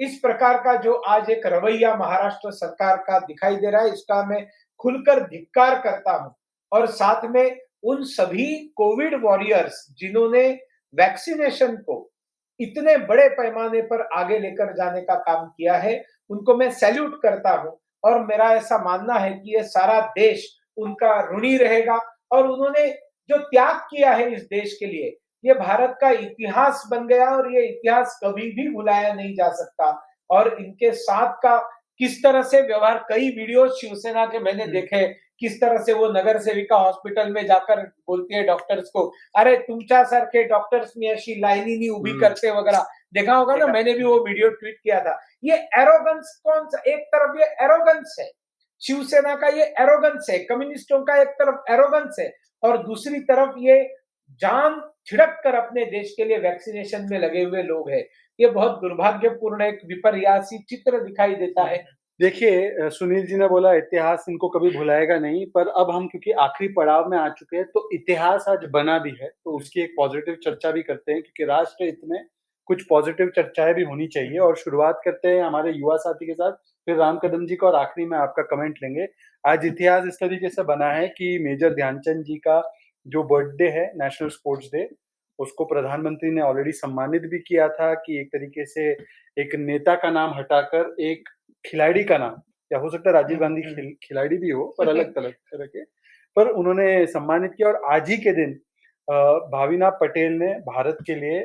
इस प्रकार का जो आज एक रवैया महाराष्ट्र सरकार का दिखाई दे रहा है, इसका मैं खुलकर धिक्कार करता हूं। और साथ में उन सभी कोविड वॉरियर्स जिन्होंने वैक्सीनेशन को इतने बड़े पैमाने पर आगे लेकर जाने का काम किया है, उनको मैं सैल्यूट करता हूं। और मेरा ऐसा मानना है कि ये सारा देश उनका ऋणी रहेगा, और उन्होंने जो त्याग किया है इस देश के लिए, ये भारत का इतिहास बन गया, और ये इतिहास कभी भी भुलाया नहीं जा सकता। और इनके साथ का किस तरह से व्यवहार, कई वीडियो शिवसेना के मैंने देखे, किस तरह से वो नगर सेविका हॉस्पिटल में जाकर बोलती है डॉक्टर्स को, अरे तुमच्यासारखे डॉक्टर्स मी अशी लाईनीनी उभी करते वगैरह, देखा होगा ना, मैंने भी वो वीडियो ट्वीट किया था। ये एरोगेंस कौन सा, एक तरफ ये एरोगेंस है, शिवसेना का ये एरोगेंस है, कम्युनिस्टों का एक तरफ एरोगेंस है, और दूसरी तरफ ये जान छिड़क कर अपने देश के लिए वैक्सीनेशन में लगे हुए लोग हैं। ये बहुत दुर्भाग्यपूर्ण एक विपर्यासी चित्र दिखाई देता है। देखिए, सुनील जी ने बोला इतिहास इनको कभी भुलाएगा नहीं, पर अब हम क्योंकि आखिरी पड़ाव में आ चुके हैं तो इतिहास आज बना भी है, तो उसकी एक पॉजिटिव चर्चा भी करते हैं, क्योंकि राष्ट्र हित में कुछ पॉजिटिव चर्चाएं भी होनी चाहिए। और शुरुआत करते हैं हमारे युवा साथी के साथ। फिर राम कदम जी का और आखिरी में आपका कमेंट लेंगे। आज इतिहास इस तरीके से बना है कि मेजर ध्यानचंद जी का जो बर्थडे है, नेशनल स्पोर्ट्स डे, उसको प्रधानमंत्री ने ऑलरेडी सम्मानित भी किया था कि एक तरीके से एक नेता का नाम हटाकर एक खिलाड़ी का नाम, या हो सकता है राजीव गांधी खिलाड़ी भी हो, पर अलग तरह के, पर उन्होंने सम्मानित किया। और आज ही के दिन भाविना पटेल ने भारत के लिए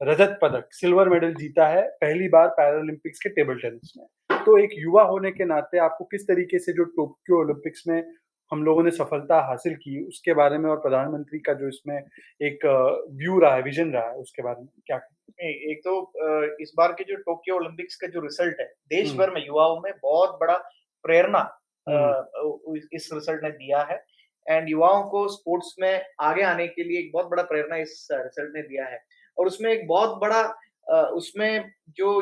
रजत पदक, सिल्वर मेडल जीता है पहली बार पैरालंपिक्स के टेबल टेनिस में। तो एक युवा होने के नाते आपको किस तरीके से जो टोक्यो ओलंपिक्स में हम लोगों ने सफलता हासिल की उसके बारे में, और प्रधानमंत्री का जो इसमें एक व्यू रहा है, विजन रहा है, उसके बारे में क्या कहें? एक तो इस बार के जो टोक्यो ओलंपिक्स का जो रिजल्ट है, देश भर में युवाओं में बहुत बड़ा प्रेरणा इस रिजल्ट ने दिया है। एंड युवाओं को स्पोर्ट्स में आगे आने के लिए एक बहुत बड़ा प्रेरणा इस रिजल्ट ने दिया है। और उसमें एक बहुत बड़ा उसमें जो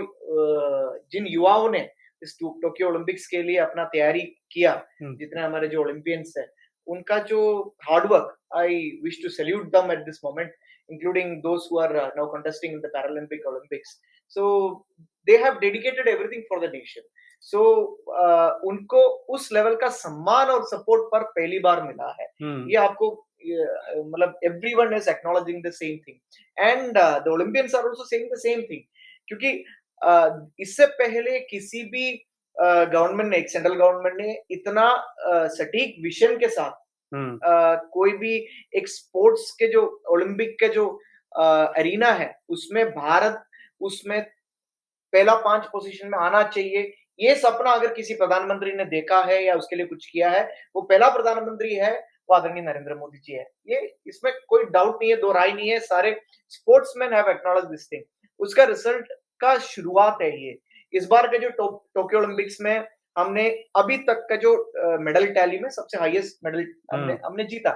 जिन युवाओं ने इस टोक्यो ओलंपिक्स के लिए अपना तैयारी किया, जितने हमारे जो ओलंपियंस हैं, उनका जो hard work, I wish to salute them at this moment, including those who are now contesting in the Paralympic Olympics. So they have dedicated everything for the nation. So उनको उस लेवल का सम्मान और support पर पहली बार मिला है। ये आपको मतलब everyone is acknowledging the same thing, and the Olympians are also saying the same thing, क्योंकि इससे पहले किसी भी गवर्नमेंट ने, सेंट्रल गवर्नमेंट ने इतना सटीक विजन के साथ कोई भी एक स्पोर्ट्स के जो ओलंपिक के जो अरीना है उसमें भारत उसमें पहला 5 पोजीशन में आना चाहिए, ये सपना अगर किसी प्रधानमंत्री ने देखा है या उसके लिए कुछ किया है, वो पहला प्रधानमंत्री है, वो आदरणीय नरेंद्र मोदी जी है। ये इसमें कोई डाउट नहीं है, दो राय नहीं है, सारे sportsman have acknowledged this thing. उसका रिजल्ट का शुरुआत है ये। इस बार के जो टोक्यो ओलंपिक्स में हमने अभी तक का जो मेडल टैली में सबसे हाईएस्ट मेडल हमने जीता।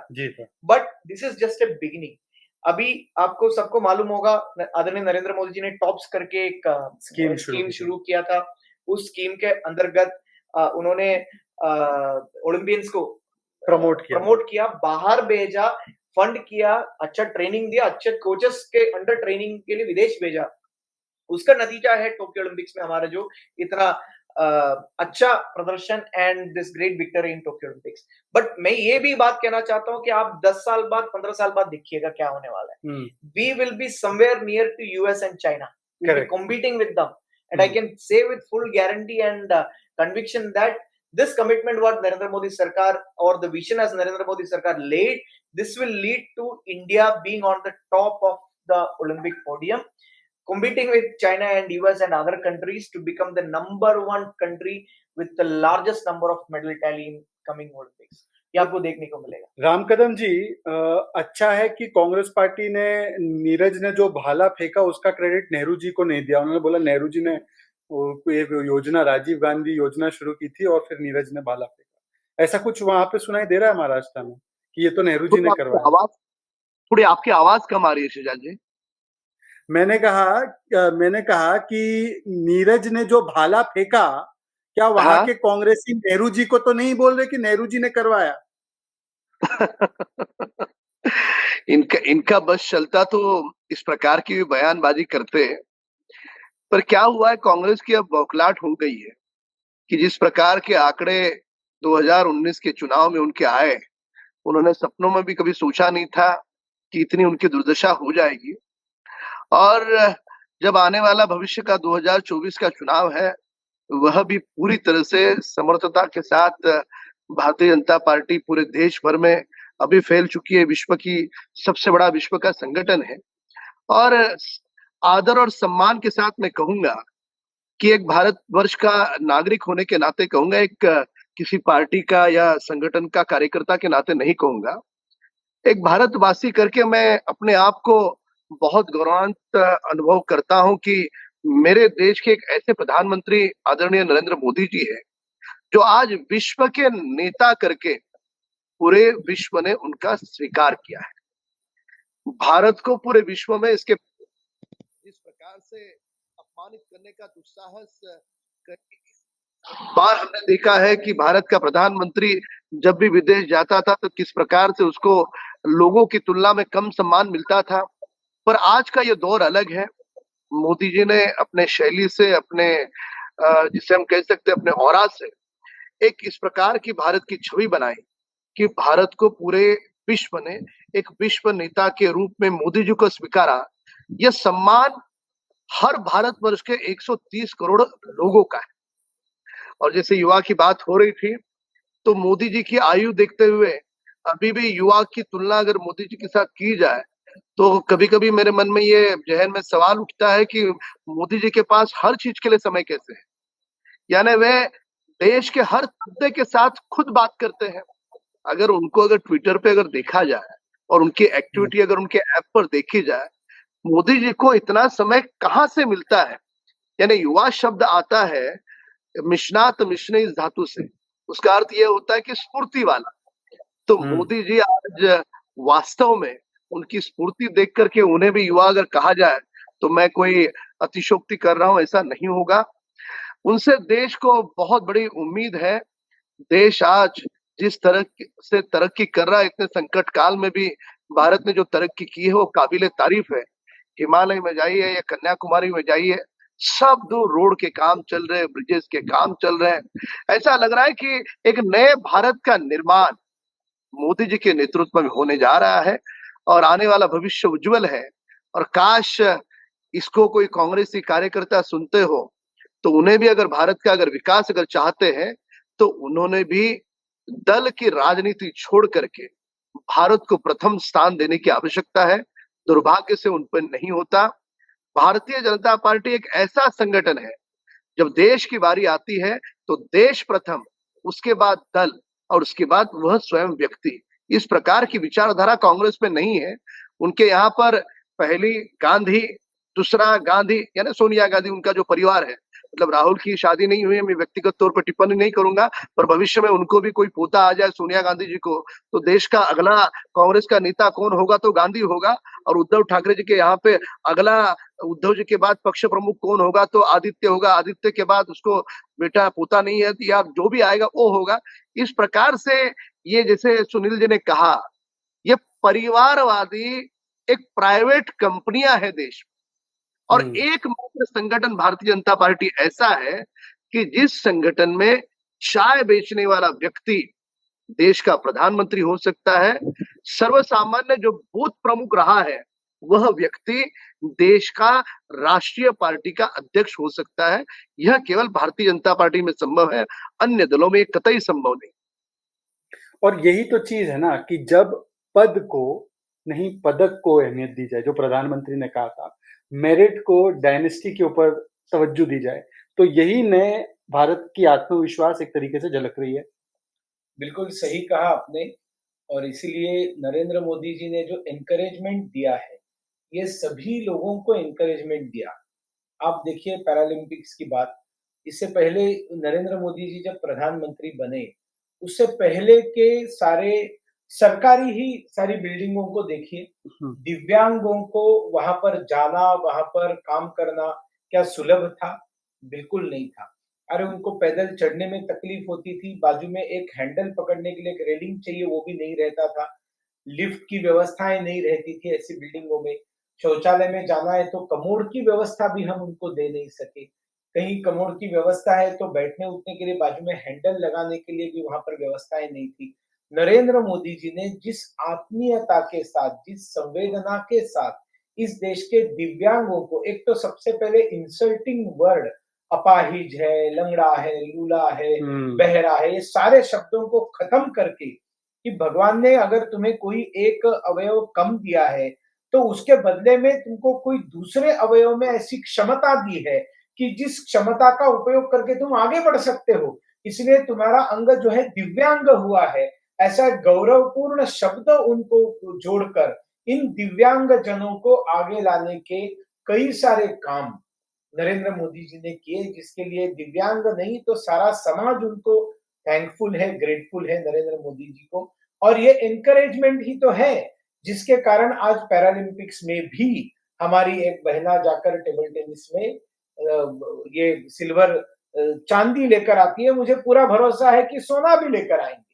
But this is just a beginning. अभी आपको सबको मालूम होगा, आदरणीय नरेंद्र मोदी जी ने टॉप्स करके एक स्कीम शुरू किया था। उस स्कीम के अंतर्गत उन्होंने ओलंपियंस को प्रमोट किया, बाहर भेजा, फंड किया, अच्छा ट्रेनिंग दिया, अच्छे कोचेस के अंडर ट्रेनिंग के लिए विदेश भेजा। उसका नतीजा है टोक्यो ओलंपिक्स में हमारा जो इतना अच्छा प्रदर्शन and this great victory in Tokyo Olympics. But मैं ये भी बात कहना चाहता हूँ कि आप 10 साल बाद, 15 साल बाद देखिएगा क्या होने वाला है। We will be somewhere near to US and China, competing with them, and I can say with full guarantee and conviction that this commitment what Narendra Modi Sarkar or the vision as Narendra Modi Sarkar laid, this will lead to India being on the top of the Olympic podium, competing with China and US and other countries to become the number 1 country with the largest number of medal tally in coming Olympics. ये आपको देखने को मिलेगा। राम कदम जी, अच्छा है कि Congress party ने नीरज ने जो भाला फेंका उसका क्रेडिट नेहरू जी को नहीं दिया। उन्होंने बोला नेहरू जी ने एक योजना, राजीव गांधी योजना शुरू की थी और फिर नीरज ने भाला फेंका। ऐसा कुछ वहां पे सुनाई दे रहा है महाराष्ट्र में कि ये तो नेहरू जी ने करवाया। थोड़ी आपकी आवाज कम आ रही है शहजाद जी। मैंने कहा कि नीरज ने जो भाला फेंका, क्या वहां के कांग्रेसी नेहरू जी को तो नहीं बोल रहे कि नेहरू जी ने करवाया? इनका बस चलता तो इस प्रकार की बयानबाजी करते, पर क्या हुआ है, कांग्रेस की अब बौखलाहट हो गई है कि जिस प्रकार के आंकड़े 2019 के चुनाव में उनके आए, उन्होंने सपनों में भी कभी सोचा नहीं था कि इतनी उनकी दुर्दशा हो जाएगी। और जब आने वाला भविष्य का 2024 का चुनाव है, वह भी पूरी तरह से समर्थता के साथ भारतीय जनता पार्टी पूरे देश भर में अभी फैल चुकी है, विश्व की सबसे बड़ा विश्व का संगठन है। और आदर और सम्मान के साथ मैं कहूंगा कि एक भारतवर्ष का नागरिक होने के नाते कहूंगा, एक किसी पार्टी का या संगठन का कार्यकर्ता के नाते नहीं कहूंगा, एक भारतवासी करके मैं अपने आप को बहुत गौरवान्वित अनुभव करता हूं कि मेरे देश के एक ऐसे प्रधानमंत्री आदरणीय नरेंद्र मोदी जी हैं, जो आज विश्व के नेता करके पूरे विश्व ने उनका स्वीकार किया है। भारत को पूरे विश्व में इसके जिस प्रकार से अपमानित करने का दुस्साहस बार हमने देखा है कि भारत का प्रधानमंत्री जब भी विदेश जाता था तो किस प्रकार से उसको लोगों की तुलना में कम सम्मान मिलता था। पर आज का ये दौर अलग है। मोदी जी ने अपने शैली से, अपने जिसे हम कह सकते हैं अपने ऑरा से एक इस प्रकार की भारत की छवि बनाई कि भारत को पूरे विश्व ने एक विश्व नेता के रूप में मोदी जी को स्वीकारा। यह सम्मान हर भारतवर्ष के 130 करोड़ लोगों का है। और जैसे युवा की बात हो रही थी, तो मोदी जी की आयु देखते हुए अभी भी युवा की तुलना अगर मोदी जी के साथ की जाए, तो कभी-कभी मेरे मन में ये ज़हन में सवाल उठता है कि मोदी जी के पास हर चीज़ के लिए समय कैसे है? यानी वे देश के हर मुद्दे के साथ खुद बात करते हैं। अगर ट्विटर पे अगर देखा जाए और उनकी एक्टिविटी अगर उनके ऐप पर देखी जाए, मोदी जी को इतना समय कहाँ से मिलता है? यानी युवा शब्द आता है मिशनात मिशने इस धातु से। उसका अर्थ ये होता है कि स्फूर्ति वाला। तो मोदी जी आज वास्तव में उनकी स्फूर्ति देख कर के उन्हें भी युवा अगर कहा जाए, तो मैं कोई अतिशयोक्ति कर रहा हूँ, ऐसा नहीं होगा। उनसे देश को बहुत बड़ी उम्मीद है। देश आज जिस तरह से तरक्की कर रहा है, इतने संकट काल में भी भारत ने जो तरक्की की है वो काबिले तारीफ है। हिमालय में जाइए या कन्याकुमारी में जाइए, सब दूर रोड के काम चल रहे हैं, ब्रिजेस के काम चल रहे हैं। ऐसा लग रहा है कि एक नए भारत का निर्माण मोदी जी के नेतृत्व में होने जा रहा है और आने वाला भविष्य उज्जवल है। और काश इसको कोई कांग्रेसी कार्यकर्ता सुनते हो, तो उन्हें भी अगर भारत का अगर विकास अगर चाहते हैं, तो उन्होंने भी दल की राजनीति छोड़ करके भारत को प्रथम स्थान देने की आवश्यकता है। दुर्भाग्य से उन पर नहीं होता। भारतीय जनता पार्टी एक ऐसा संगठन है, जब देश की बारी आती है तो देश प्रथम, उसके बाद दल और उसके बाद वह स्वयं व्यक्ति। इस प्रकार की विचारधारा कांग्रेस में नहीं है। उनके यहाँ पर पहली गांधी, दूसरा गांधी यानी सोनिया गांधी, उनका जो परिवार है, मतलब राहुल की शादी नहीं हुई है, मैं व्यक्तिगत तौर पर टिप्पणी नहीं करूंगा, पर भविष्य में उनको भी कोई पोता आ जाए सोनिया गांधी जी को, तो देश का अगला कांग्रेस का नेता कौन होगा? तो गांधी होगा। और उद्धव ठाकरे जी के यहाँ पे अगला, उद्धव जी के बाद पक्ष प्रमुख कौन होगा? तो आदित्य होगा। आदित्य के बाद उसको बेटा पोता नहीं है या जो भी आएगा वो होगा। इस प्रकार से ये, जैसे सुनील जी ने कहा, ये परिवारवादी एक प्राइवेट कंपनियां है देश में। और एकमात्र संगठन भारतीय जनता पार्टी ऐसा है कि जिस संगठन में चाय बेचने वाला व्यक्ति देश का प्रधानमंत्री हो सकता है, सर्वसामान्य जो बूथ प्रमुख रहा है वह व्यक्ति देश का राष्ट्रीय पार्टी का अध्यक्ष हो सकता है। यह केवल भारतीय जनता पार्टी में संभव है, अन्य दलों में कतई संभव नहीं। और यही तो चीज है ना कि जब पद को नहीं पदक को अहमियत दी जाए, जो प्रधानमंत्री ने कहा था, मेरिट को डायनेस्टी के ऊपर तवज्जो दी जाए, तो यही नए भारत की आत्मविश्वास एक तरीके से झलक रही है। बिल्कुल सही कहा आपने। और इसीलिए नरेंद्र मोदी जी ने जो एनकरेजमेंट दिया है, ये सभी लोगों को एनकरेजमेंट दिया। आप देखिए पैरालंपिक्स की बात, इससे पहले नरेंद्र मोदी जी जब प्रधानमंत्री बने, उससे पहले के सारे सरकारी ही सारी बिल्डिंगों को देखिए, दिव्यांगों को वहां पर जाना, वहां पर काम करना क्या सुलभ था? बिल्कुल नहीं था। अरे उनको पैदल चढ़ने में तकलीफ होती थी, बाजू में एक हैंडल पकड़ने के लिए एक रेलिंग चाहिए, वो भी नहीं रहता था। लिफ्ट की व्यवस्थाएं नहीं रहती थी ऐसी बिल्डिंगों में। शौचालय में जाना है तो कमोड की व्यवस्था भी हम उनको दे नहीं सके। कहीं कमोड की व्यवस्था है तो बैठने उठने के लिए बाजू में हैंडल लगाने के लिए भी वहां पर व्यवस्थाएं नहीं थी। नरेंद्र मोदी जी ने जिस आत्मीयता के साथ, जिस संवेदना के साथ इस देश के दिव्यांगों को, एक तो सबसे पहले इंसल्टिंग वर्ड अपाहिज है, लंगड़ा है, लूला है, बहरा है, ये सारे शब्दों को खत्म करके कि भगवान ने अगर तुम्हें कोई एक अवयव कम दिया है, तो उसके बदले में तुमको कोई दूसरे अवयव में ऐसी क्षमता दी है कि जिस क्षमता का उपयोग करके तुम आगे बढ़ सकते हो, इसलिए तुम्हारा अंग जो है दिव्यांग हुआ है। ऐसा गौरवपूर्ण शब्द उनको जोड़कर इन दिव्यांग जनों को आगे लाने के कई सारे काम नरेंद्र मोदी जी ने किए, जिसके लिए दिव्यांग नहीं तो सारा समाज उनको थैंकफुल है, ग्रेटफुल है नरेंद्र मोदी जी को। और ये एनकरेजमेंट ही तो है जिसके कारण आज पैरालंपिक्स में भी हमारी एक बहना जाकर टेबल टेनिस में ये सिल्वर चांदी लेकर आती है। मुझे पूरा भरोसा है कि सोना भी लेकर आएंगे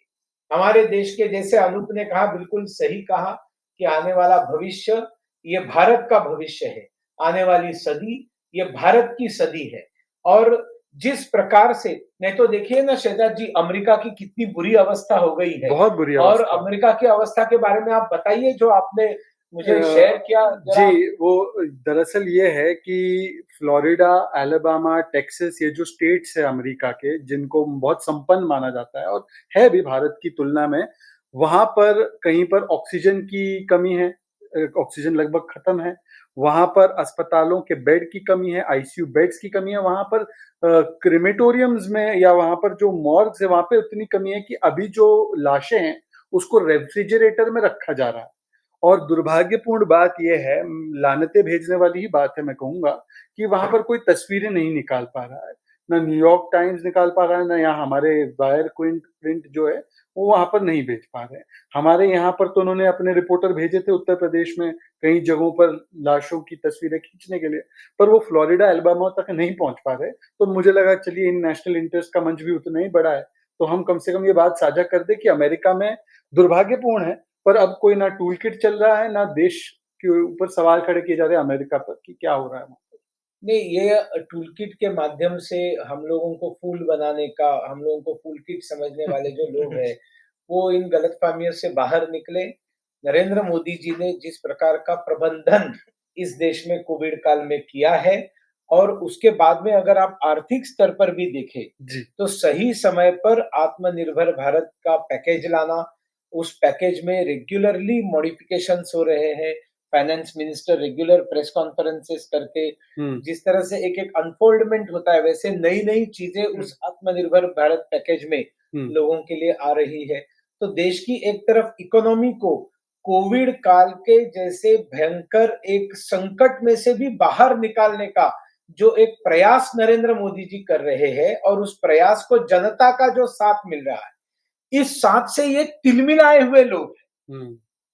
हमारे देश के। जैसे अनूप ने कहा, बिल्कुल सही कहा कि आने वाला भविष्य ये भारत का भविष्य है। आने वाली सदी ये भारत की सदी है। और जिस प्रकार से, नहीं तो देखिए ना शहजाद जी, अमेरिका की कितनी बुरी अवस्था हो गई है। बहुत बुरी और अवस्था। अमेरिका की अवस्था के बारे में आप बताइए, जो आपने मुझे शेयर किया जरा। जी, वो दरअसल ये है कि फ्लोरिडा, अलाबामा, टेक्सास, ये जो स्टेट्स है अमेरिका के, जिनको बहुत संपन्न माना जाता है और है भी भारत की तुलना में, वहां पर कहीं पर ऑक्सीजन की कमी है, ऑक्सीजन लगभग खत्म है। वहां पर अस्पतालों के बेड की कमी है, आईसीयू बेड्स की कमी है। वहां पर क्रिमेटोरियम्स में या वहां पर जो मॉर्ग्स है, वहां पे उतनी कमी है कि अभी जो लाशें हैं उसको रेफ्रिजरेटर में रखा जा रहा है। और दुर्भाग्यपूर्ण बात यह है, लानतें भेजने वाली ही बात है, मैं कहूंगा कि वहां पर कोई तस्वीरें नहीं निकाल पा रहा है, ना न्यूयॉर्क टाइम्स निकाल पा रहा है, ना यहाँ हमारे वायर प्रिंट जो है वो वहां पर नहीं भेज पा रहे हैं। हमारे यहाँ पर तो उन्होंने अपने रिपोर्टर भेजे थे उत्तर प्रदेश में कई जगहों पर लाशों की तस्वीरें खींचने के लिए, पर वो फ्लोरिडा, अल्बामा तक नहीं पहुंच पा रहे। तो मुझे लगा चलिए इन नेशनल इंटरेस्ट का मंच भी उतना ही बड़ा है, तो हम कम से कम ये बात साझा कर दे कि अमेरिका में दुर्भाग्यपूर्ण है, पर अब कोई ना टूल किट चल रहा है, ना देश के ऊपर सवाल खड़े किए जा रहे हैं अमेरिका पर कि क्या हो रहा है। नहीं, ये टूल किट के माध्यम से हम लोगों को फूल बनाने का, हम लोगों को फूल किट समझने वाले जो लोग हैं, वो इन गलतफहमियों से बाहर निकले। नरेंद्र मोदी जी ने जिस प्रकार का प्रबंधन इस देश में कोविड काल में किया है, और उसके बाद में अगर आप आर्थिक स्तर पर भी देखें, जी। तो सही समय पर आत्मनिर्भर भारत का पैकेज लाना, उस पैकेज में रेगुलरली मॉडिफिकेशंस हो रहे हैं। Finance minister regular press conferences करके जिस तरह से एक-एक अनफोल्डमेंट होता है, वैसे नई-नई चीजें उस आत्मनिर्भर भारत पैकेज में लोगों के लिए आ रही है। तो देश की एक तरफ इकोनॉमी को कोविड काल के जैसे भयंकर एक संकट में से भी बाहर निकालने का जो एक प्रयास नरेंद्र मोदी जी कर रहे हैं, और उस प्रयास को जनता का जो साथ मिल रहा है, इस साथ से ये तिलमिलाए हुए लोग हैं।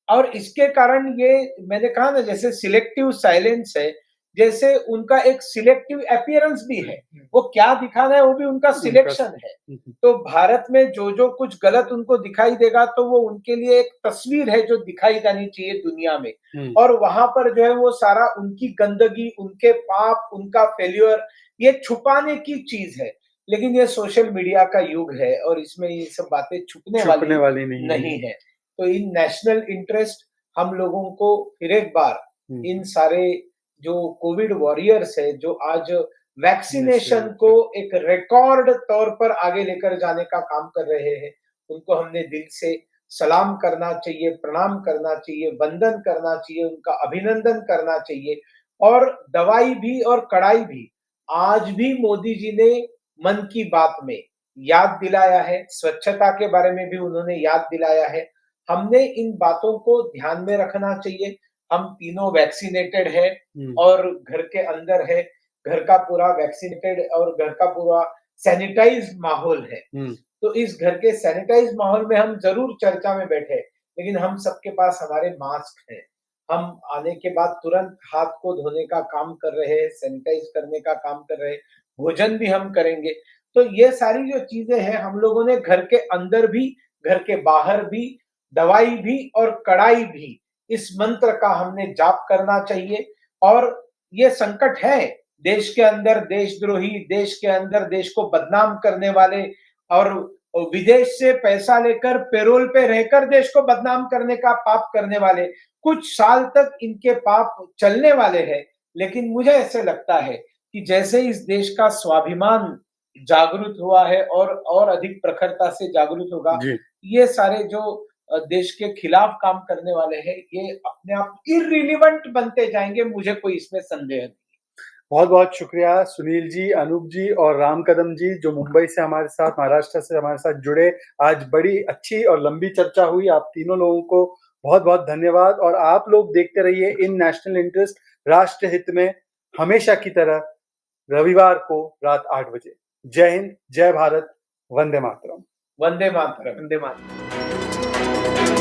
और इसके कारण ये मैंने कहा ना, जैसे सिलेक्टिव साइलेंस है, जैसे उनका एक सिलेक्टिव अपीयरेंस भी है। वो क्या दिखाना है वो भी उनका सिलेक्शन है। तो भारत में जो कुछ गलत उनको दिखाई देगा, तो वो उनके लिए एक तस्वीर है जो दिखाई जानी चाहिए दुनिया में। और वहां पर जो है वो सारा उनकी गंदगी, उनके पाप, उनका फेल्यूर, ये छुपाने की चीज है। लेकिन ये सोशल मीडिया का युग है और इसमें ये सब बातें छुपने वाली नहीं है। तो इन नेशनल इंटरेस्ट हम लोगों को फिर एक बार इन सारे जो कोविड वॉरियर्स है, जो आज वैक्सीनेशन को एक रिकॉर्ड तौर पर आगे लेकर जाने का काम कर रहे हैं, उनको हमने दिल से सलाम करना चाहिए, प्रणाम करना चाहिए, वंदन करना चाहिए, उनका अभिनंदन करना चाहिए। और दवाई भी और कड़ाई भी आज भी मोदी जी ने मन की बात में याद दिलाया है, स्वच्छता के बारे में भी उन्होंने याद दिलाया है। हमने इन बातों को ध्यान में रखना चाहिए। हम तीनों वैक्सीनेटेड है और घर के अंदर है, घर का पूरा वैक्सीनेटेड और घर का पूरा सैनिटाइज माहौल है। तो इस घर के सैनिटाइज माहौल में हम जरूर चर्चा में बैठे, लेकिन हम सबके पास हमारे मास्क है। हम आने के बाद तुरंत हाथ को धोने का काम कर रहे हैं, सैनिटाइज करने का काम कर रहे हैं, भोजन भी हम करेंगे। तो ये सारी जो चीजें हैं, हम लोगों ने घर के अंदर भी, घर के बाहर भी, दवाई भी और कड़ाई भी, इस मंत्र का हमने जाप करना चाहिए। और ये संकट है, देश के अंदर देशद्रोही, देश के अंदर देश को बदनाम करने वाले और विदेश से पैसा लेकर पेरोल पे रहकर देश को बदनाम करने का पाप करने वाले, कुछ साल तक इनके पाप चलने वाले हैं। लेकिन मुझे ऐसे लगता है कि जैसे इस देश का स्वाभिमान जागृत हुआ है और अधिक प्रखरता से जागृत होगा, ये सारे जो देश के खिलाफ काम करने वाले हैं, ये अपने आप इर्रिलेवेंट बनते जाएंगे। मुझे कोई इसमें संदेह नहीं। बहुत बहुत शुक्रिया सुनील जी, अनूप जी और राम कदम जी, जो मुंबई से हमारे साथ, महाराष्ट्र से हमारे साथ जुड़े। आज बड़ी अच्छी और लंबी चर्चा हुई। आप तीनों लोगों को बहुत बहुत धन्यवाद। और आप लोग देखते रहिए इन नेशनल इंटरेस्ट, राष्ट्र हित में, हमेशा की तरह रविवार को रात 8 बजे। जय हिंद, जय भारत, वंदे मातरम। वंदे मातरम। वंदे मातरम।